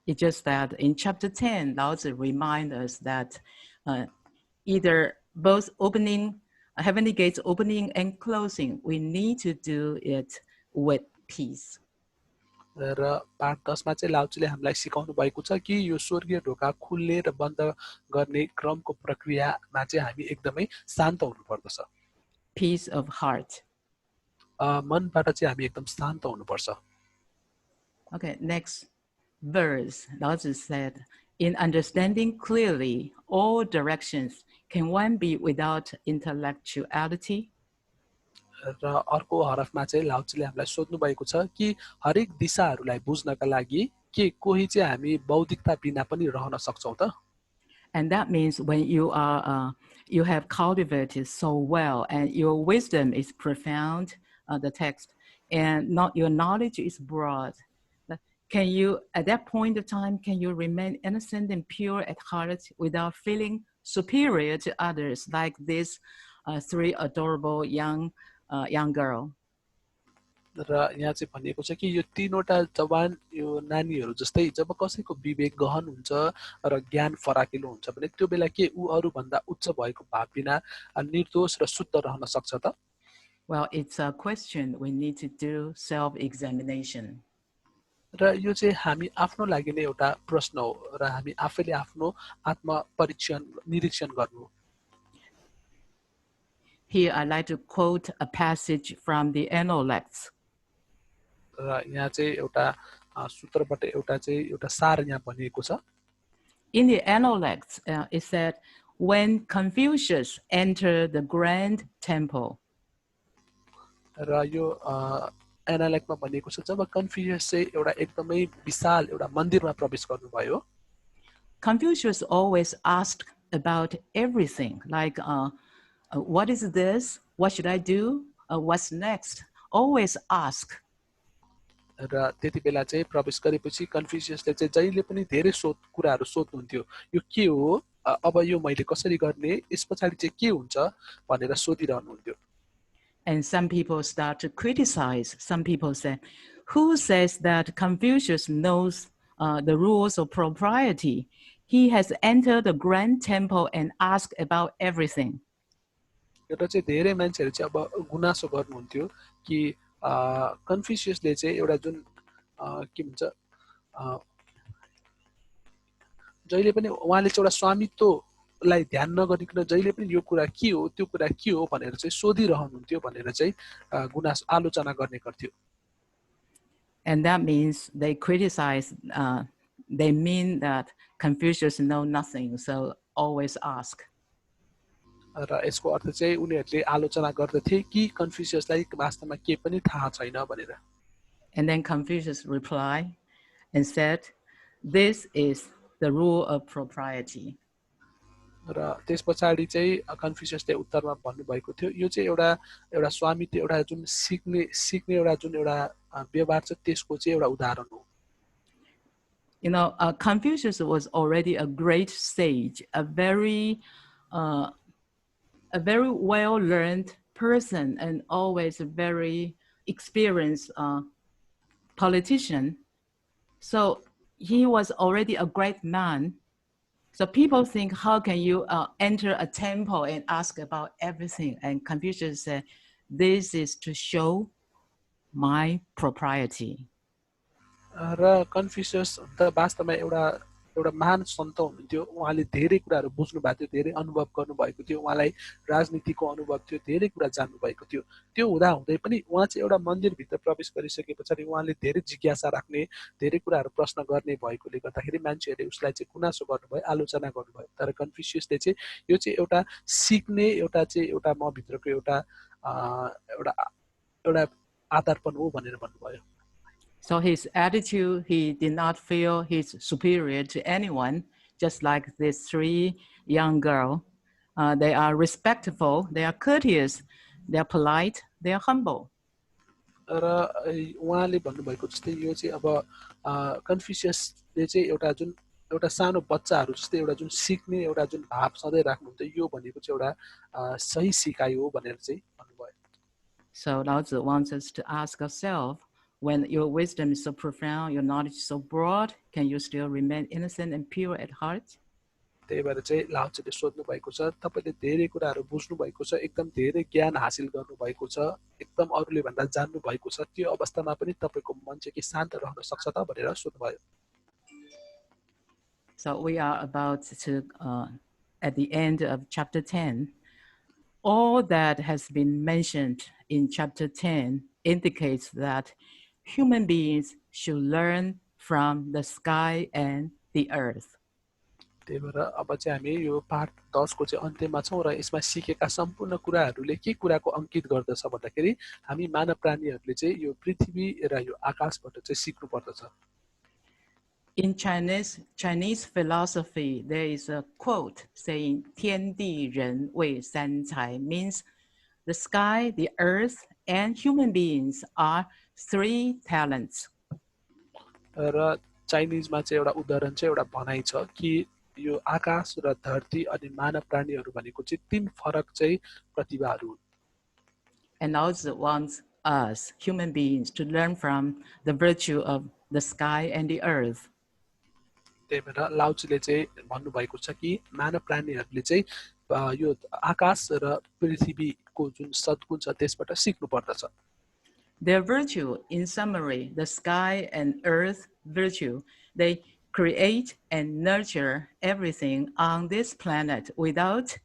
It's just that in chapter 10, Lao Tzu reminds us that either both heavenly gates opening and closing, we need to do it with peace. र पाठ 10 मा चाहिँ लाउचुले हामीलाई सिकाउनु भएको छ कि यो स्वर्गीय ढोका खुल्ने र बन्द गर्ने क्रमको प्रक्रियामा चाहिँ हामी एकदमै शान्त हुनुपर्दछ Peace of heart. मनबाट चाहिँ हामी एकदम शान्त हुनुपर्छ Okay, next verse, Lao Tzu said, in understanding clearly all directions, can one be without intellectuality? र अर्को हरफमा चाहिँ लाउचुले हामीलाई सोध्नु भएको छ कि हरेक दिशाहरूलाई बुझ्नका लागि के कोही चाहिँ हामी बौद्धिकता बिना पनि रहन सक्छौं त And that means when you have cultivated so well and your wisdom is profound, the text, and your knowledge is broad, can you, at that point of time, can you remain innocent and pure at heart without feeling superior to others like this three adorable young girl? र यहाँ चाहिँ भनिएको छ कि यो तीनवटा जवान यो नानीहरू जस्तै जब कसैको विवेक गहन हुन्छ र ज्ञान फराकिलो हुन्छ भने त्यो बेला के उ अरु भन्दा उच्च भएको भाव बिना निर्दोष र शुद्ध रहन सक्छ त Well, it's a question we need to do self-examination. र यो चाहिँ हामी आफ्नो लागि नै एउटा प्रश्न हो र हामी आफैले आफ्नो आत्म परीक्षण निरीक्षण गर्नु Here I'd like to quote a passage from the Analects. र यहाँ चाहिँ एउटा सूत्रबाट एउटा सार यहाँ भनिएको छ In the Analects, it said, when Confucius entered the grand temple, र यो एनालेकमा भनिएको छ जब कन्फ्युसियस चाहिँ एउटा एकदमै विशाल एउटा मन्दिरमा प्रवेश गर्नुभयो Confucius always asked about everything, like, what is this? What should I do? what's next. Always ask. र त्यति बेला चाहिँ प्रवेश गरेपछि कन्फ्युसियसले चाहिँ जहिले पनि धेरै कुराहरू सोध्नुहुन्थ्यो यो के हो अब यो मैले कसरी गर्ने यस पछाडि चाहिँ के हुन्छ भनेर सोधिरहनुहुन्थ्यो And some people start to criticize. Some people say, who says that Confucius knows the rules of propriety? He has entered the grand temple and asked about everything. एउटा चाहिँ धेरै मान्छेहरू चाहिँ अब गुनासो गर्नुहुन्थ्यो कि कन्फ्युसियसले चाहिँ एउटा जुन के भन्छ जहिले पनि उहाँले चाहिँ एउटा स्वामित्वलाई ध्यान नगरिकन जहिले पनि यो कुरा के हो त्यो कुरा के हो भनेर चाहिँ सोधिरहनुहुन्थ्यो भनेर चाहिँ गुनासो आलोचना गर्ने गर्थ्यो And that means they criticize, they mean that Confucius know nothing, so always ask. र यसको अर्थ चाहिँ उनीहरूले आलोचना गर्दथे कि कन्फ्युसियसलाई वास्तवमा के पनि थाहा छैन भनेर And then Confucius replied and said, this is the rule of propriety. र त्यस पछाडि चाहिँ कन्फ्युसियसले उत्तरमा भन्नुभएको थियो यो चाहिँ एउटा स्वामित्व एउटा जुन सिक्ने एउटा जुन एउटा व्यवहार छ त्यसको चाहिँ एउटा उदाहरण हो You know, Confucius was already a great sage, a very well-learned person, and always a very experienced politician. So he was already a great man. So people think, how can you enter a temple and ask about everything? And Confucius said, this is to show my propriety. र कन्फ्युसियस त वास्तवमा एउटा महान सन्त हुनुहुन्थ्यो उहाँले धेरै कुराहरू बुझ्नु भएको थियो धेरै अनुभव गर्नुभएको थियो उहाँलाई राजनीतिको अनुभव थियो धेरै कुरा जान्नु भएको थियो त्यो हुँदा हुँदै पनि उहाँ चाहिँ एउटा मन्दिरभित्र प्रवेश गरिसके पछाडि उहाँले धेरै जिज्ञासा राख्ने धेरै कुराहरू प्रश्न गर्ने भएकोले गर्दाखेरि मान्छेहरूले उसलाई चाहिँ गुनासो गर्नुभयो आलोचना गर्नुभयो तर कन्फ्युसियसले चाहिँ यो चाहिँ एउटा सिक्ने एउटा म भित्रको एउटा आधारपन हो भनेर भन्नुभयो So his attitude, he did not feel he's superior to anyone, just like these three young girls. They are respectful, they are courteous, they are polite, they are humble. र उहाँले भन्नुभएको जस्तै यो चाहिँ अब कन्फ्युसियसले चाहिँ एउटा सानो बच्चाहरू जस्तै एउटा जुन सिक्ने एउटा जुन भाव सधैँ राख्नुहुन्छ यो भनेको चाहिँ एउटा सही सिकाइ हो भनेर चाहिँ भन्नुभयो So Lao Tzu wants us to ask ourselves, when your wisdom is so profound, your knowledge is so broad, can you still remain innocent and pure at heart? त्यही भएर चाहिँ लाओत्सुले सोध्नु भएको छ तपाईले धेरै कुराहरू बुझ्नु भएको छ एकदम धेरै ज्ञान हासिल गर्नु भएको छ एकदम अरूले भन्दा जान्नु भएको छ त्यो अवस्थामा पनि तपाईको मन चाहिँ के शान्त रहन सक्छ त भनेर सोध्नुभयो So we are about to at the end of chapter 10. All that has been mentioned in chapter 10 indicates that human beings should learn from the sky and the earth. त्यही भएर अब चाहिँ हामी यो पाठ 10 को चाहिँ अन्त्यमा छौं र यसमा सिकेका सम्पूर्ण कुराहरूले के कुराको अंकित गर्दछ भन्दाखेरि हामी मानव प्राणीहरूले चाहिँ यो पृथ्वी र यो आकाशबाट चाहिँ सिक्नु पर्दछ In Chinese philosophy, there is a quote saying 天地人为三才, means the sky, the earth, and human beings are three talents. र चाइनिजमा चाहिँ एउटा उदाहरण चाहिँ एउटा भनाइ छ कि यो आकाश र धरती अनि मानव प्राणीहरू भनेको चाहिँ तीन फरक चाहिँ प्रतिभाहरू हुन् And also wants us, human beings, to learn from the virtue of the sky and the earth. त्यही भएर लाओत्सुले चाहिँ भन्नुभएको छ कि मानव प्राणीहरूले चाहिँ यो आकाश र पृथ्वीको जुन सद्गुण छ त्यसबाट सिक्नु पर्दछ Their virtue, in summary, the sky and earth virtue, they create and nurture everything on this planet without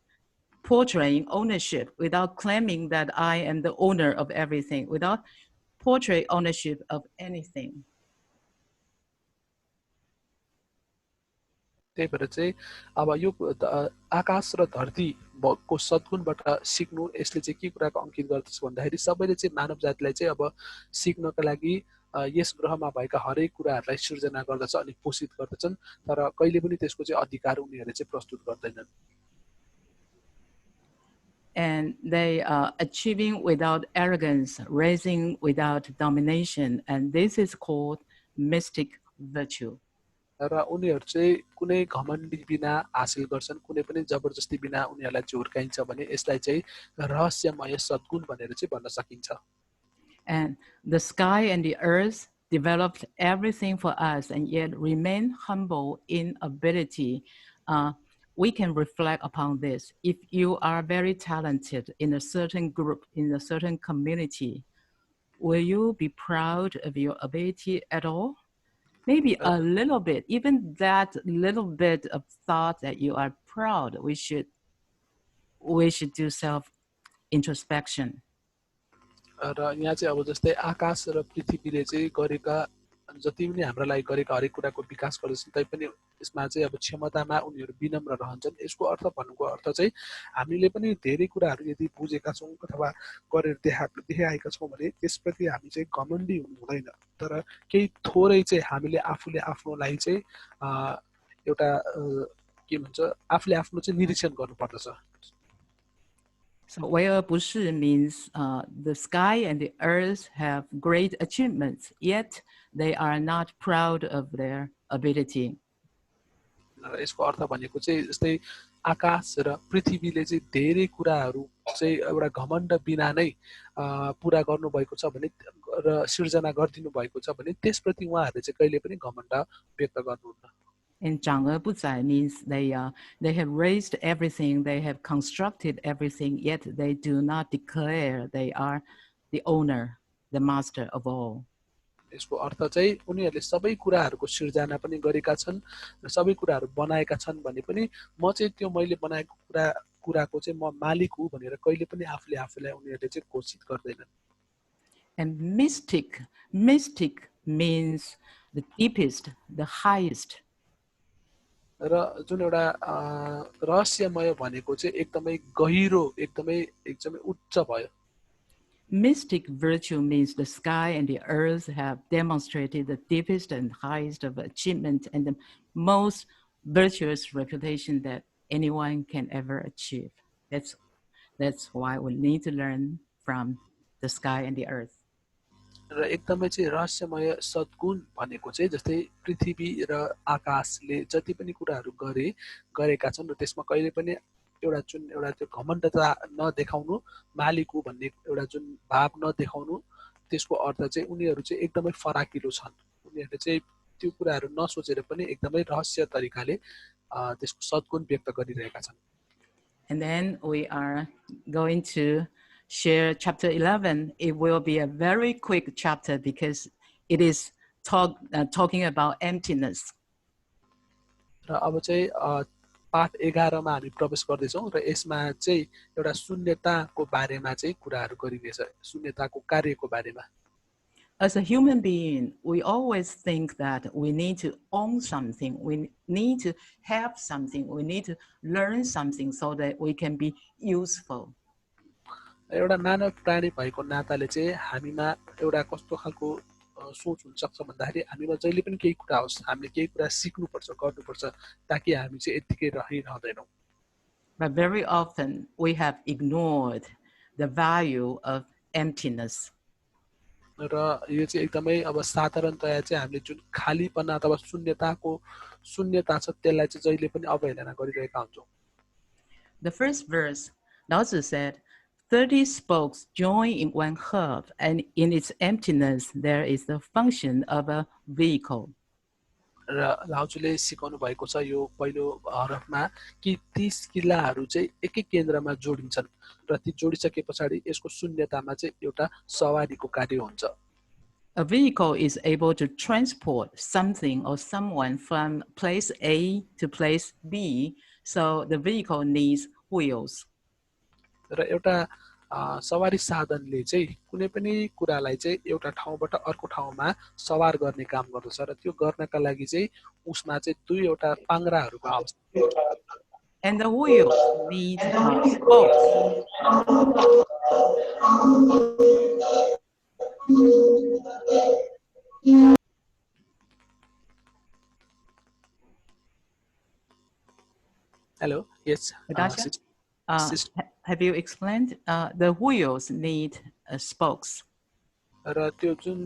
portraying ownership, without claiming that I am the owner of everything, without portray ownership of anything. त्यही भएर चाहिँ अब यो आकाश र धरतीको सद्गुणबाट सिक्नु यसले चाहिँ के कुराको अंकित गर्दछ भन्दाखेरि सबैले चाहिँ मानव जातिलाई चाहिँ अब सिक्नका लागि यस ग्रहमा भएका हरेक कुराहरूलाई सृजना गर्दछ अनि पोषित गर्दछन् तर कहिले पनि त्यसको चाहिँ अधिकार उनीहरूले चाहिँ प्रस्तुत गर्दैनन् And they are achieving without arrogance, raising without domination, and this is called mystic virtue. र उनीहरू चाहिँ कुनै घमण्डी बिना हासिल गर्छन्, कुनै पनि जबरजस्ती बिना उनीहरूलाई चाहिँ हुर्काइन्छ भने यसलाई चाहिँ रहस्यमय सद्गुण भनेर चाहिँ भन्न सकिन्छ। And the sky and the earth developed everything for us and yet remain humble in ability. We can reflect upon this. If you are very talented in a certain group, in a certain community, will you be proud of your ability at all? Maybe a little bit, even that little bit of thought that you are proud, we should do self-introspection. र यहाँ चाहिँ अब जस्तै आकाश र पृथ्वीले चाहिँ गरेका जति पनि हाम्रो लागि गरेका हरेक कुराको विकास गर्दछन् तैपनि यसमा चाहिँ अब क्षमतामा उनीहरू विनम्र रहन्छन्। यसको अर्थ भन्नुको अर्थ चाहिँ हामीले पनि धेरै कुराहरू यदि बुझेका छौँ अथवा गरेर देखाएका छौँ भने त्यसप्रति हामी चाहिँ घमण्डी हुनु हुँदैन, तर केही थोरै चाहिँ हामीले आफूले आफ्नो लागि चाहिँ एउटा के भन्छ आफूले आफ्नो चाहिँ निरीक्षण गर्नुपर्दछ। So, 为而不是 means the sky and the earth have great achievements, yet they are not proud of their ability. यसको अर्थ भनेको चाहिँ जस्तै आकाश र पृथ्वीले चाहिँ धेरै कुराहरू चाहिँ एउटा घमण्ड बिना नै पुरा गर्नुभएको छ भने र सिर्जना गरिदिनु भएको छ भने त्यसप्रति उहाँहरूले चाहिँ कहिले पनि घमण्ड व्यक्त गर्नुहुन्न। And 长而不宰 means they have raised everything, they have constructed everything, yet they do not declare they are the owner, the master of all. यसको अर्थ चाहिँ उनीहरूले सबै कुराहरूको सिर्जना पनि गरेका छन् र सबै कुराहरू बनाएका छन् भने पनि म चाहिँ त्यो मैले बनाएको कुराको चाहिँ म मालिक हुँ भनेर कहिले पनि आफूलाई उनीहरूले चाहिँ घोषित गर्दैनन्। And mystic means the deepest, the highest. र जुन एउटा रहस्यमय भनेको चाहिँ एकदमै गहिरो एकदमै उच्च भयो। Mystic virtue means the sky and the earth have demonstrated the deepest and highest of achievement and the most virtuous reputation that anyone can ever achieve. That's why we need to learn from the sky and the earth. र एकदमै चाहिँ रहस्यमय सद्गुण भनेको चाहिँ जस्तै पृथ्वी र आकाशले जति पनि कुराहरू गरेका छन् र त्यसमा कहिले पनि एउटा त्यो घमण्डता नदेखाउनु, मालिक हो भन्ने एउटा जुन भाव नदेखाउनु, त्यसको अर्थ चाहिँ उनीहरू चाहिँ एकदमै फराकिलो छन्। उनीहरूले चाहिँ त्यो कुराहरू नसोचेर पनि एकदमै रहस्य तरिकाले त्यसको सद्गुण व्यक्त गरिरहेका छन्। And then we are going to share chapter 11. It will be a very quick chapter because it is talking about emptiness. र अब चाहिँ पाठ 11 मा हामी प्रवेश गर्दैछौँ र यसमा चाहिँ एउटा शून्यताको बारेमा चाहिँ कुराहरू गरिनेछ, शून्यताको कार्यको बारेमा। As a human being, we always think that we need to own something, we need to have something, we need to learn something so that we can be useful. एउटा मानव प्राणी भएको नाताले चाहिँ हामीमा एउटा कस्तो खालको सोच हुन सक्छ भन्दाखेरि हामीमा जहिले पनि केही कुरा होस्, हामीले केही कुरा सिक्नुपर्छ, गर्नुपर्छ ताकि हामी चाहिँ यतिकै रहिरहदैनौँ। But very often we have ignored the value of emptiness. र यो चाहिँ एकदमै अब साधारणतया चाहिँ हामीले जुन खालीपना अथवा शून्यता छ त्यसलाई चाहिँ जहिले पनि अवहेलना गरिरहेका हुन्छौँ। The first verse, Lao Tzu said, 30 spokes join in one hub, and in its emptiness there is the function of a vehicle. र लाउजुले सिकाउनु भएको छ यो पहिलो हरफमा कि 30 किल्लाहरू चाहिँ एकै केन्द्रमा जोडिन्छन् र ती जोडिसके पछाडि यसको शून्यतामा चाहिँ एउटा सवारीको कार्य हुन्छ। A vehicle is able to transport something or someone from place A to place B, so the vehicle needs wheels. र एउटा सवारी साधनले चाहिँ कुनै पनि कुरालाई चाहिँ एउटा ठाउँबाट अर्को ठाउँमा सवार गर्ने काम गर्दछ र त्यो गर्नका लागि चाहिँ उसमा चाहिँ दुईवटा पाङ्ग्राहरूको आवश्यकता। And the wheels need spokes. Hello, yes. Natasha? have you explained? The wheels need spokes. र त्यो जुन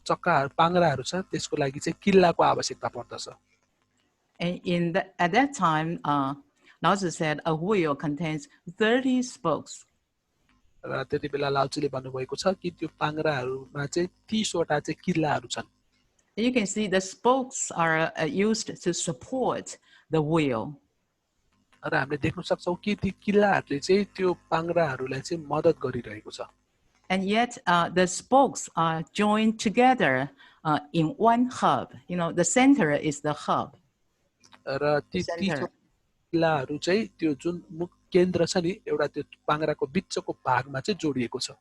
चक्काहरू पाङ्ग्राहरू छ त्यसको लागि चाहिँ किल्लाको आवश्यकता पर्दछ And at that time, Lao Tzu said a wheel contains 30 spokes. र त्यति बेला लाउचुले भन्नुभएको छ कि त्यो पाङ्ग्राहरूमा चाहिँ 30 वटा चाहिँ किल्लाहरू छन् You can see the spokes are used to support the wheel. र हामीले देख्न सक्छौं कि ती किल्लाहरूले चाहिँ त्यो पाङ्ग्राहरूलाई चाहिँ मद्दत गरिरहेको छ And yet the spokes are joined together in one hub. You know, the center is the hub. र ती 30 किल्लाहरू चाहिँ त्यो जुन मुख्य केन्द्र छ नि एउटा त्यो पाङ्ग्राको बिचको भागमा चाहिँ जोडिएको छ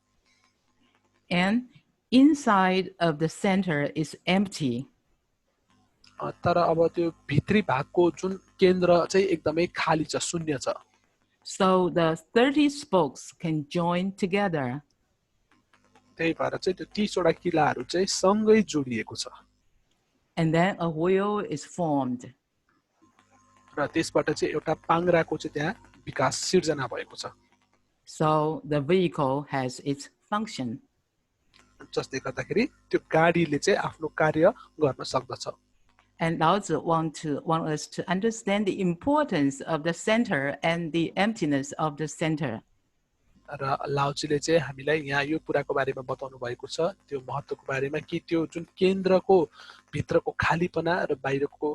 And inside of the center is empty. तर अब त्यो भित्री भागको जुन केन्द्र चाहिँ एकदमै खाली छ शून्य छ So the 30 spokes can join together. त्यही भएर चाहिँ त्यो 30 वटा किल्लाहरू चाहिँ सँगै जोडिएको छ And then a wheel is formed. र त्यसबाट चाहिँ एउटा पाङ्ग्राको चाहिँ त्यहाँ विकास सिर्जना भएको छ So the vehicle has its function. जसले गर्दाखेरि त्यो गाडीले चाहिँ आफ्नो कार्य गर्न सक्दछ And Lao Tzu want us to understand the importance of the center and the emptiness of the center. र लाउचीले चाहिँ हामीलाई यहाँ यो कुराको बारेमा बताउनु भएको छ त्यो महत्त्वको बारेमा कि त्यो जुन केन्द्रको भित्रको खालीपना र बाहिरको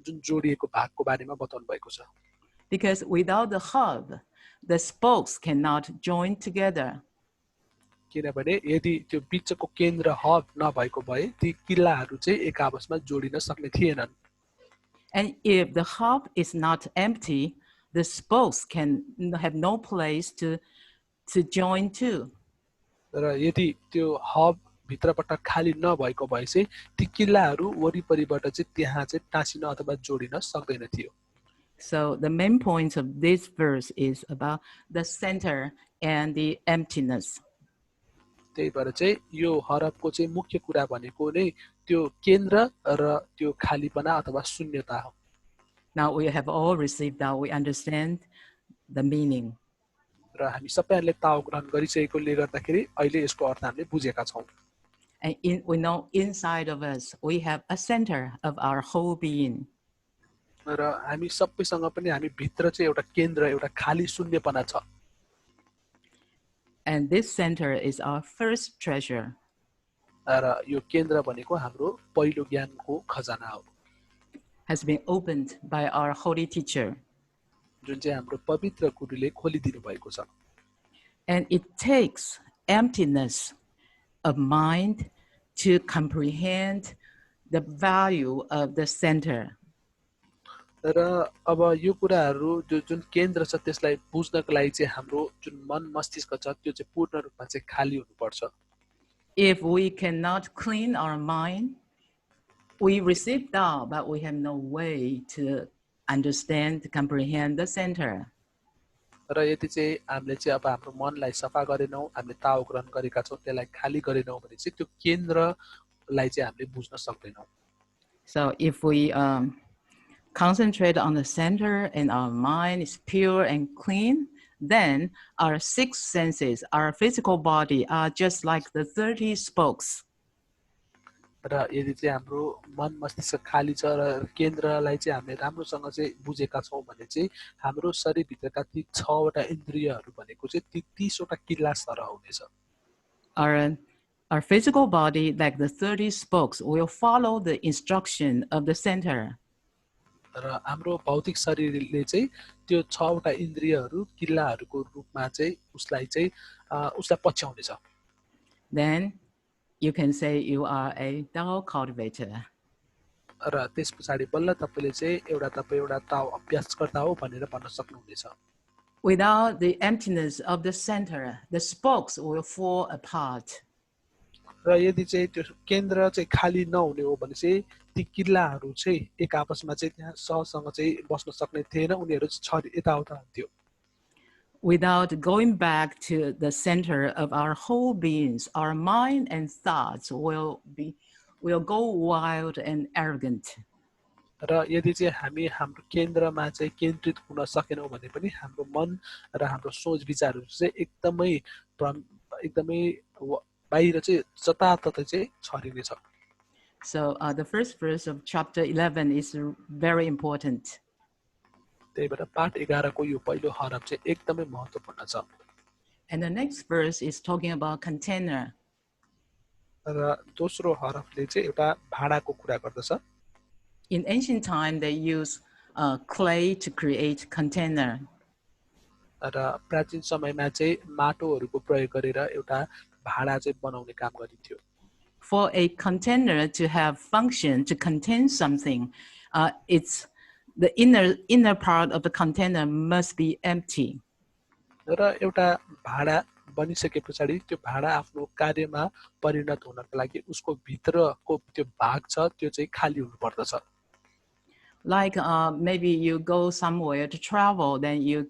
जुन जोडिएको भागको बारेमा बताउनु भएको छ Because without the hub, the spokes cannot join together. किनभने यदि त्यो बिचको केन्द्र हब नभएको भए ती किल्लाहरू चाहिँ एक आपसमा जोडिन सक्ने थिएनन् And if the hub is not empty, the spokes can have no place to join to. र यदि त्यो हब भित्रबाट खाली नभएको भए चाहिँ ती किल्लाहरू वरिपरिबाट चाहिँ त्यहाँ चाहिँ टाँसिन अथवा जोडिन सक्दैन थियो So the main point of this verse is about the center and the emptiness. त्यही भएर चाहिँ यो हरफको चाहिँ मुख्य कुरा भनेको नै त्यो केन्द्र र त्यो खालीपना अथवा शून्यता हो Now we have all received that. We understand the meaning. र हामी सबैहरूले ताउ ग्रहण गरिसकेकोले गर्दाखेरि अहिले यसको अर्थ हामीले बुझेका छौं And we know inside of us, we have a center of our whole being. र हामी सबैसँग पनि हामी भित्र चाहिँ एउटा केन्द्र एउटा खाली शून्यपना छ And this center is our first treasure. र यो केन्द्र भनेको हाम्रो पहिलो ज्ञानको खजाना हो Has been opened by our holy teacher. जुन चाहिँ हाम्रो पवित्र गुरुले खोलिदिनु भएको छ And it takes emptiness of mind to comprehend the value of the center. र अब यो कुराहरू जुन केन्द्र छ त्यसलाई बुझ्नको लागि चाहिँ हाम्रो जुन मन मस्तिष्क छ त्यो चाहिँ पूर्ण रूपमा चाहिँ खाली हुनुपर्छ If we cannot clean our mind, we receive Tao, but we have no way to understand, comprehend the center. र यदि चाहिँ हामीले चाहिँ अब हाम्रो मनलाई सफा गरेनौं हामीले ताउ ग्रहण गरेका छौं त्यसलाई खाली गरेनौं भने चाहिँ त्यो केन्द्रलाई चाहिँ हामीले बुझ्न सक्दैनौं So if we concentrate on the center and our mind is pure and clean, then our six senses, our physical body are just like the 30 spokes. र यदि चाहिँ हाम्रो मन मस्तिष्क खाली छ र केन्द्रलाई चाहिँ हामीले राम्रोसँग चाहिँ बुझेका छौं भने चाहिँ हाम्रो शरीरभित्रका ती 6 वटा इन्द्रियहरू भनेको चाहिँ ती 30 वटा किल्ला सरह हुनेछ Our physical body, like the 30 spokes, will follow the instruction of the center. र हाम्रो भौतिक शरीरले चाहिँ त्यो 6 वटा इन्द्रियहरू किल्लाहरूको रूपमा चाहिँ उसलाई पछ्याउनेछ Then you can say you are a Tao cultivator. र त्यसपछि बल्ल तपाईले चाहिँ तपाईँ एउटा ताउ अभ्यासकर्ता हो भनेर भन्न सक्नुहुनेछ Without the emptiness of the center, the spokes will fall apart. र यदि चाहिँ त्यो केन्द्र चाहिँ खाली नहुने हो भने चाहिँ ती किल्लाहरू चाहिँ एक आपसमा चाहिँ त्यहाँ सहसँग चाहिँ बस्न सक्ने थिएन उनीहरू चाहिँ यताउता हुन्थ्यो Without going back to the center of our whole beings, our mind and thoughts will go wild and arrogant. र यदि चाहिँ हामी हाम्रो केन्द्रमा चाहिँ केन्द्रित हुन सकेनौँ भने पनि हाम्रो मन र हाम्रो सोच विचारहरू चाहिँ एकदमै बाहिर चाहिँ जताततै चाहिँ छरिनेछ। So the first verse of chapter 11 is very important. त्यही भएर पाठ 11 को यो पहिलो हरफ चाहिँ एकदमै महत्त्वपूर्ण छ। And the next verse is talking about container. र दोस्रो हरफले चाहिँ एउटा भाँडाको कुरा गर्दछ। In ancient time, they used clay to create container. र प्राचीन समयमा चाहिँ माटोहरूको प्रयोग गरेर एउटा भाँडा चाहिँ बनाउने काम गरिन्थ्यो। For a container to have function, to contain something, it's the inner part of the container must be empty. र एउटा भाँडा बनिसके पछाडि त्यो भाँडा आफ्नो कार्यमा परिणत हुनको लागि उसको भित्रको त्यो भाग छ त्यो चाहिँ खाली हुनुपर्दछ। Like maybe you go somewhere to travel, then you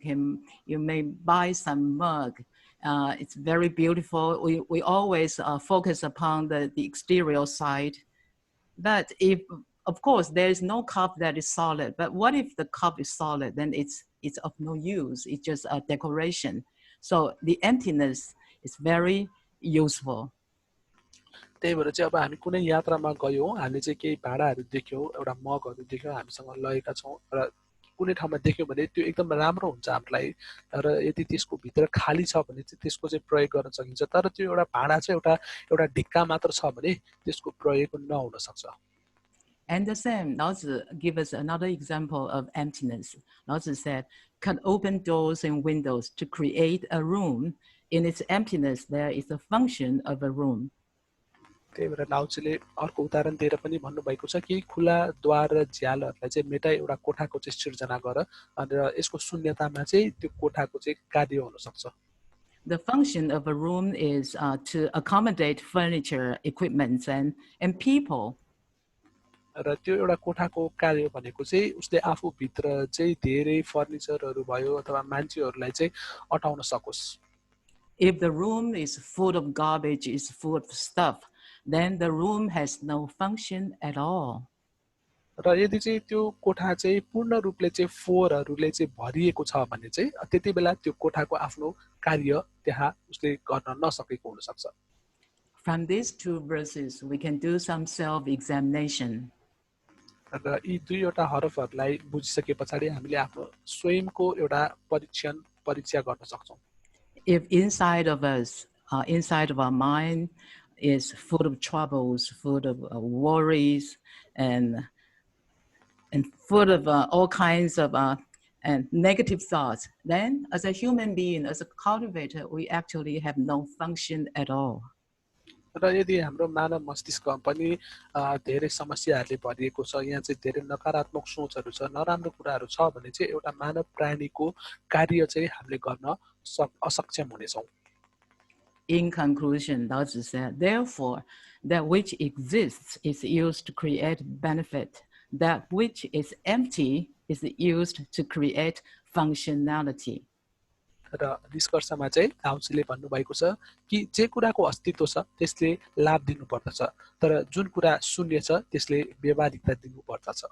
may buy some mug. It's very beautiful. We always focus upon the exterior side. But if, of course, there is no cup that is solid. But what if the cup is solid? Then it's of no use. It's just a decoration. So the emptiness is very useful. त्यही भएर चाहिँ अब हामी कुनै यात्रामा गयौँ, हामी चाहिँ केही भाँडाहरू देख्यौँ, एउटा मगहरू देख्यौँ, हामीसँग लगेका छौँ र कुनै ठाउँमा देख्यौँ भने त्यो एकदम राम्रो हुन्छ हामीलाई। र यदि त्यसको भित्र खाली छ भने चाहिँ त्यसको चाहिँ प्रयोग गर्न सकिन्छ। तर त्यो एउटा भाँडा चाहिँ एउटा ढिक्का मात्र छ भने त्यसको प्रयोग नहुन सक्छ। And the same, Lao Tzu gives us another example of emptiness. Lao Tzu said, cut open doors and windows to create a room. In its emptiness, there is a function of a room. त्यही भएर लाउचीले अर्को उदाहरण दिएर पनि भन्नुभएको छ कि खुला द्वार र झ्यालहरूलाई चाहिँ मेटाई एउटा कोठाको चाहिँ सिर्जना गर र यसको शून्यतामा चाहिँ त्यो कोठाको चाहिँ कार्य हुन सक्छ। The function of a room is to accommodate furniture, equipments, and people. र त्यो एउटा कोठाको कार्य भनेको चाहिँ उसले आफूभित्र चाहिँ धेरै फर्निचरहरू भयो अथवा मान्छेहरूलाई चाहिँ अटाउन सकोस्। If the room is full of garbage, is full of stuff, then the room has no function at all. र यदि चाहिँ त्यो कोठा चाहिँ पूर्ण रूपले चाहिँ फोहोरहरूले चाहिँ भरिएको छ भने चाहिँ त्यति बेला त्यो कोठाको आफ्नो कार्य त्यहाँ उसले गर्न नसकेको हुन सक्छ। From these two verses, we can do some self-examination. र यी दुईवटा हरफहरूलाई बुझिसके पछाडि हामीले आफ्नो स्वयंको एउटा परीक्षा गर्न सक्छौँ। If inside of us, inside of our mind is full of troubles, full of worries, and full of all kinds of and negative thoughts, then as a human being, as a cultivator, we actually have no function at all. र यदि हाम्रो मानव मस्तिष्कमा पनि धेरै समस्याहरूले भरिएको छ, यहाँ चाहिँ धेरै नकारात्मक सोचहरू छ, नराम्रो कुराहरू छ भने चाहिँ एउटा मानव प्राणीको कार्य चाहिँ हामीले गर्न असक्षम हुनेछौँ। In conclusion, Lao Tzu said, therefore, that which exists is used to create benefit. That which is empty is used to create functionality. र निष्कर्षमा चाहिँ लाउचीले भन्नुभएको छ कि जे कुराको अस्तित्व छ त्यसले लाभ दिनुपर्दछ, तर जुन कुरा शून्य छ त्यसले व्यवहारिकता दिनुपर्दछ।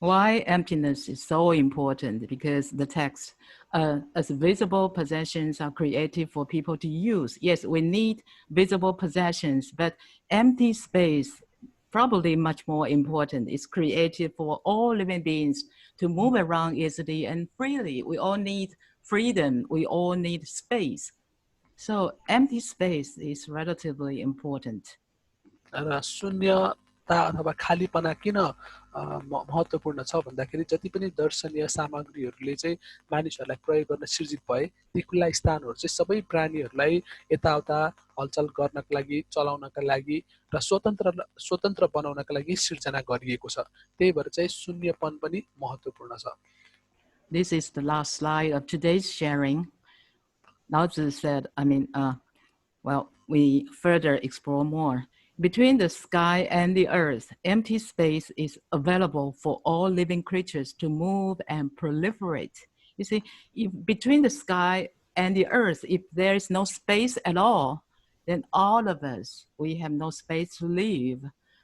Why emptiness is so important? Because the text, as visible possessions are created for people to use. Yes, we need visible possessions, but empty space, probably much more important, is created for all living beings to move around easily and freely. We all need freedom. We all need space. So empty space is relatively important. र शून्यता अथवा खालीपना किन महत्त्वपूर्ण छ भन्दाखेरि जति पनि दर्शनीय सामग्रीहरूले चाहिँ मानिसहरूलाई प्रयोग गर्न सृजित भए ती खुला स्थानहरू चाहिँ सबै प्राणीहरूलाई यताउता हलचल गर्नका लागि, चलाउनका लागि र स्वतन्त्र बनाउनका लागि सिर्जना गरिएको छ। त्यही भएर चाहिँ शून्यपन पनि महत्त्वपूर्ण छ। This is the last slide of today's sharing. Lao Tzu said, we further explore more. Between the sky and the earth, empty space is available for all living creatures to move and proliferate. You see, if between the sky and the earth, if there is no space at all, then all of us, we have no space to live.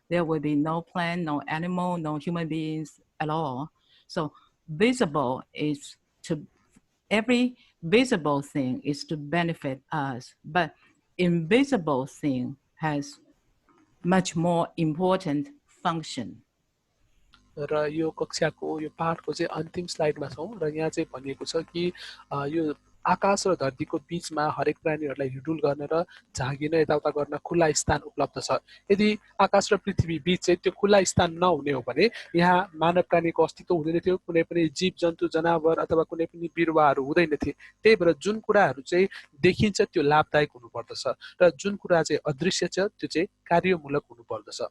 There will be no plant, no animal, no human beings, at all. So visible is to every visible thing is to benefit us, but invisible thing has much more important function. र यो कक्षाको यो पाठको चाहिँ अन्तिम स्लाइडमा छौँ र यहाँ चाहिँ भनिएको छ कि यो आकाश र धरतीको बीचमा हरेक प्राणीहरूलाई हिडुल गर्न र झाँगिन यताउता गर्न खुला स्थान उपलब्ध छ। यदि आकाश र पृथ्वी बीच चाहिँ त्यो खुला स्थान नहुने हो भने यहाँ मानव प्राणीको अस्तित्व हुँदैन थियो, कुनै पनि जीव जन्तु जनावर अथवा कुनै पनि बिरुवाहरू हुँदैन थिए। त्यही भएर जुन कुराहरू चाहिँ देखिन्छ त्यो लाभदायक हुनुपर्दछ र जुन कुरा चाहिँ अदृश्य छ त्यो चाहिँ कार्यमूलक हुनुपर्दछ।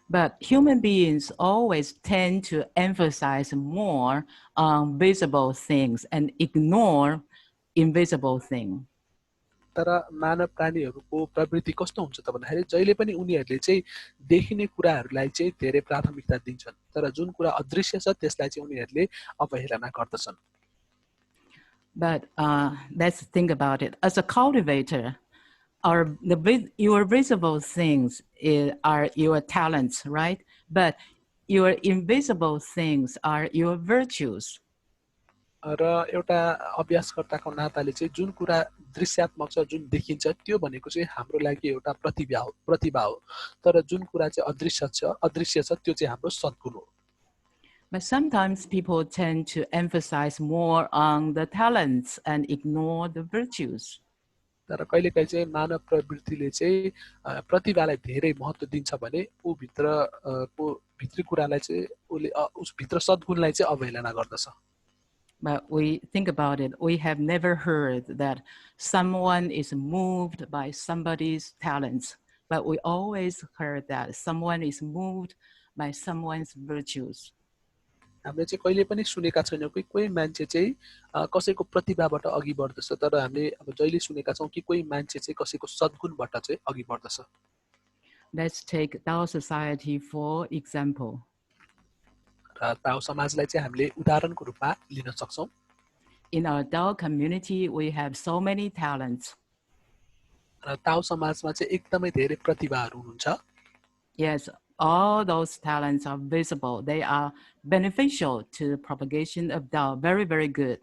But human beings always tend to emphasize more on visible things and ignore invisible things. तर मानव प्राणीहरूको प्रवृत्ति कस्तो हुन्छ त भन्दाखेरि जहिले पनि उनीहरूले चाहिँ देखिने कुराहरूलाई चाहिँ धेरै प्राथमिकता दिन्छन्, तर जुन कुरा अदृश्य छ त्यसलाई चाहिँ उनीहरूले अवहेलना गर्दछन्। But let's think about it. As a cultivator, your visible things are your talents, right? But your invisible things are your virtues. र एउटा अभ्यासकर्ताको नाताले चाहिँ जुन कुरा दृश्यात्मक छ, जुन देखिन्छ त्यो भनेको चाहिँ हाम्रो लागि एउटा प्रतिभा हो, तर जुन कुरा चाहिँ अदृश्य छ त्यो चाहिँ हाम्रो सद्गुण हो। But sometimes people tend to emphasize more on the talents and ignore the virtues. तर कहिलेकाहीँ चाहिँ मानव प्रवृत्तिले चाहिँ प्रतिभालाई धेरै महत्त्व दिन्छ भने ऊ भित्री कुरालाई चाहिँ उसले उस भित्र सद्गुणलाई चाहिँ अवहेलना गर्दछ। But we think about it, we have never heard that someone is moved by somebody's talents, but we always heard that someone is moved by someone's virtues. हामीले चाहिँ कहिले पनि सुनेका छैनौँ कि कोही मान्छे चाहिँ कसैको प्रतिभाबाट अघि बढ्दछ, तर हामीले अब जहिले सुनेका छौँ कि कोही मान्छे चाहिँ कसैको सद्गुणबाट चाहिँ अघि बढ्दछ। Let's take Tao society for example. र ताओ समाजलाई चाहिँ हामीले उदाहरणको रूपमा लिन सक्छौँ। In our Tao community, we have so many talents. र ताओ समाजमा चाहिँ एकदमै धेरै प्रतिभाहरू हुनुहुन्छ। Yes, all those talents are visible. They are beneficial to the propagation of Tao. Very, very good.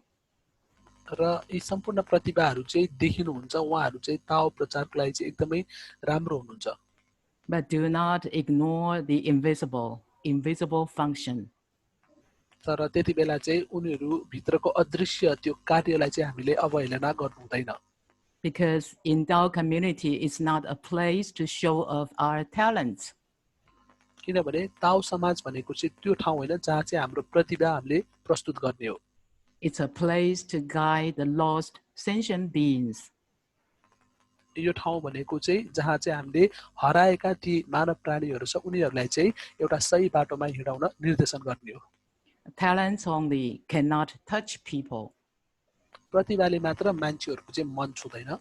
र यी सम्पूर्ण प्रतिभाहरू चाहिँ देखिनुहुन्छ, उहाँहरू चाहिँ ताओ प्रचारको लागि चाहिँ एकदमै राम्रो हुनुहुन्छ। But do not ignore the invisible function. तर त्यति बेला चाहिँ उनीहरू भित्रको अदृश्य त्यो कार्यलाई चाहिँ हामीले अवहेलना गर्नु हुँदैन। Because in Tao community, it's not a place to show off our talents. किनभने ताओ समाज भनेको चाहिँ त्यो ठाउँ होइन जहाँ चाहिँ हाम्रो प्रतिभा हामीले प्रस्तुत गर्ने हो। It's a place to guide the lost sentient beings. यो ठाउँ भनेको चाहिँ जहाँ चाहिँ हामीले हराएका ती मानव प्राणीहरू छ उनीहरूलाई चाहिँ एउटा सही बाटोमा हिँडाउन निर्देशन गर्ने हो। Talents only cannot touch people. प्रतिभाले मात्र मान्छेहरूको चाहिँ मन छुँदैन।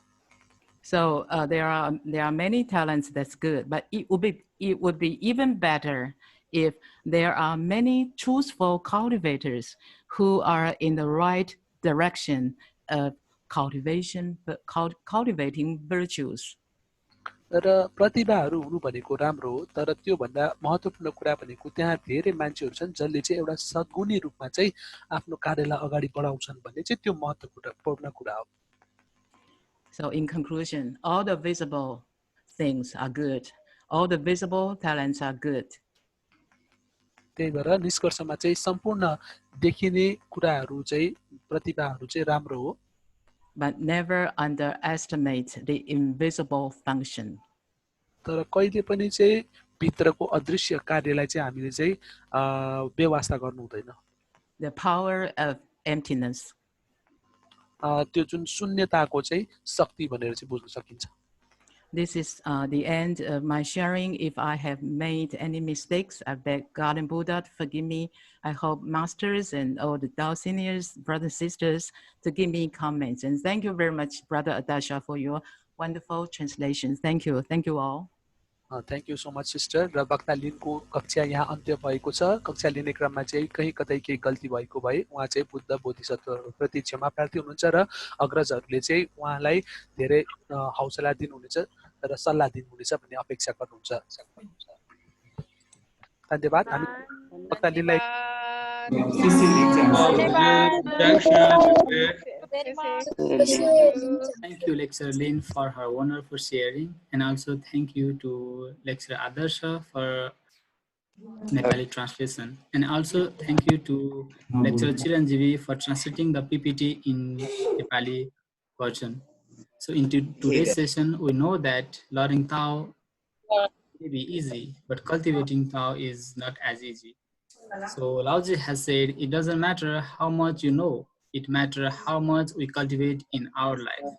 So there are many talents that's good, but it would be even better if there are many truthful cultivators who are in the right direction of cultivating virtues. र प्रतिभाहरू हुनु भनेको राम्रो हो, तर त्योभन्दा महत्त्वपूर्ण कुरा भनेको त्यहाँ धेरै मान्छेहरू छन् जसले चाहिँ एउटा सद्गुणी रूपमा चाहिँ आफ्नो कार्यलाई अगाडि बढाउँछन् भन्ने चाहिँ त्यो महत्त्वपूर्ण कुरा हो। So in conclusion, all the visible things are good. All the visible talents are good. त्यही भएर निष्कर्षमा चाहिँ सम्पूर्ण देखिने कुराहरू चाहिँ प्रतिभाहरू चाहिँ राम्रो हो। But never underestimate the invisible function. तर कहिले पनि चाहिँ भित्रको अदृश्य कार्यलाई चाहिँ हामीले चाहिँ बेवास्ता गर्नु हुँदैन। The power of emptiness. त्यो जुन शून्यताको चाहिँ शक्ति भनेर चाहिँ बुझ्न सकिन्छ। This is the end of my sharing. If I have made any mistakes, I beg God and Buddha to forgive me. I hope masters and all the Tao seniors, brothers and sisters, to give me comments. And thank you very much, Brother Adasha, for your wonderful translation. Thank you. Thank you all. Thank you so much sister. र वक्ता लिनको कक्षा यहाँ अन्त्य भएको छ। कक्षा लिने क्रममा चाहिँ कहीँ कतै केही गल्ती भएको भए उहाँ चाहिँ बुद्ध बोधिसत्वप्रति क्षमा प्रार्थी हुनुहुन्छ र अग्रजहरूले चाहिँ उहाँलाई धेरै हौसला दिनुहुनेछ र सल्लाह दिनुहुनेछ भन्ने अपेक्षा गर्नुहुन्छ। धन्यवाद हामी वक्ता लिनलाई Thank you, Lecturer Lin, for her wonderful sharing, and also thank you to Lecturer Adarsha for Nepali translation, and also thank you to Lecturer Chiranjeevi for translating the PPT in Nepali version. So in today's session, we know that learning Tao may be easy, but cultivating Tao is not as easy. So Laozi has said, it doesn't matter how much you know, it matters how much we cultivate in our life.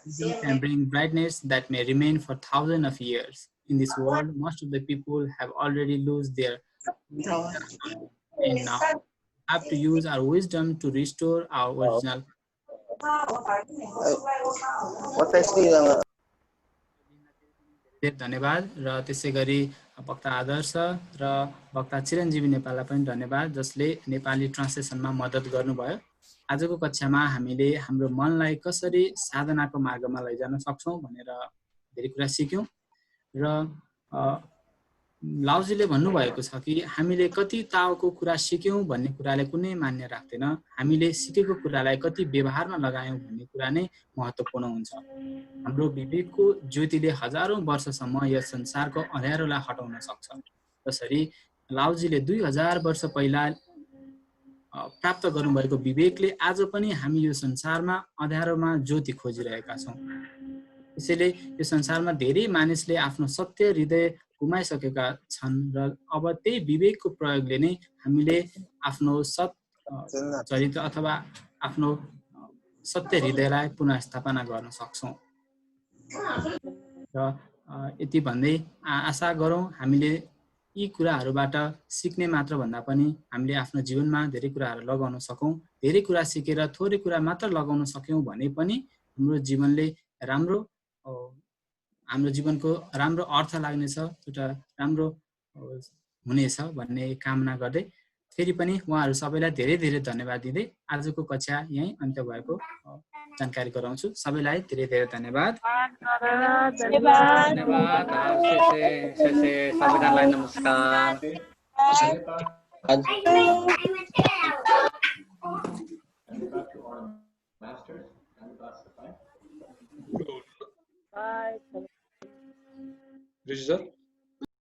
Wisdom can bring brightness that may remain for thousands of years. In this world, most of the people have already lost their and now have to use our wisdom to restore our original. धन्यवाद र त्यसै गरी वक्ता आदर्श र वक्ता चिरञ्जीवी नेपाललाई पनि धन्यवाद जसले नेपाली ट्रान्सलेसनमा मद्दत गर्नुभयो। आजको कक्षामा हामीले हाम्रो मनलाई कसरी साधनाको मार्गमा लैजान सक्छौं भनेर धेरै कुरा सिक्यौं र लाउजीले भन्नुभएको छ कि हामीले कति ताओको कुरा सिक्यौं भन्ने कुराले कुनै मान्य राख्दैन, हामीले सिकेको कुरालाई कति व्यवहारमा लगायौं भन्ने कुरा नै महत्त्वपूर्ण हुन्छ। हाम्रो विवेकको ज्योतिले हजारौं वर्षसम्म यस संसारको अँध्यारोलाई हटाउन सक्छ। जसरी लाउजीले 2000 वर्ष पहिला प्राप्त गर्नुभएको विवेकले आज पनि हामी यो संसारमा अँध्यारोमा ज्योति खोजिरहेका छौं। त्यसैले यो संसारमा धेरै मानिसले आफ्नो सत्य हृदय गुमाइसकेका छन् र अब त्यही विवेकको प्रयोगले नै हामीले आफ्नो सत चरित्र अथवा आफ्नो सत्य हृदयलाई पुनर्स्थापना गर्न सक्छौं। र यति भन्दै आशा गरौं हामीले यी कुराहरुबाट सिक्ने मात्र भन्दा पनि हामीले आफ्नो जीवनमा धेरै कुराहरु लगाउन सकौं। धेरै कुरा सिकेर थोरै कुरा मात्र लगाउन सक्यौं भने पनि हाम्रो जीवनले हाम्रो जीवनको राम्रो अर्थ लाग्नेछ, एउटा राम्रो हुनेछ भन्ने कामना गर्दै फेरि पनि उहाँहरु सबैलाई धेरै धेरै धन्यवाद दिँदै आजको कक्षा यही अन्त्य भएको जानकारी गराउँछु। सबैलाई धेरै धेरै धन्यवाद। धन्यवाद। सबैजनालाई नमस्कार। Bye.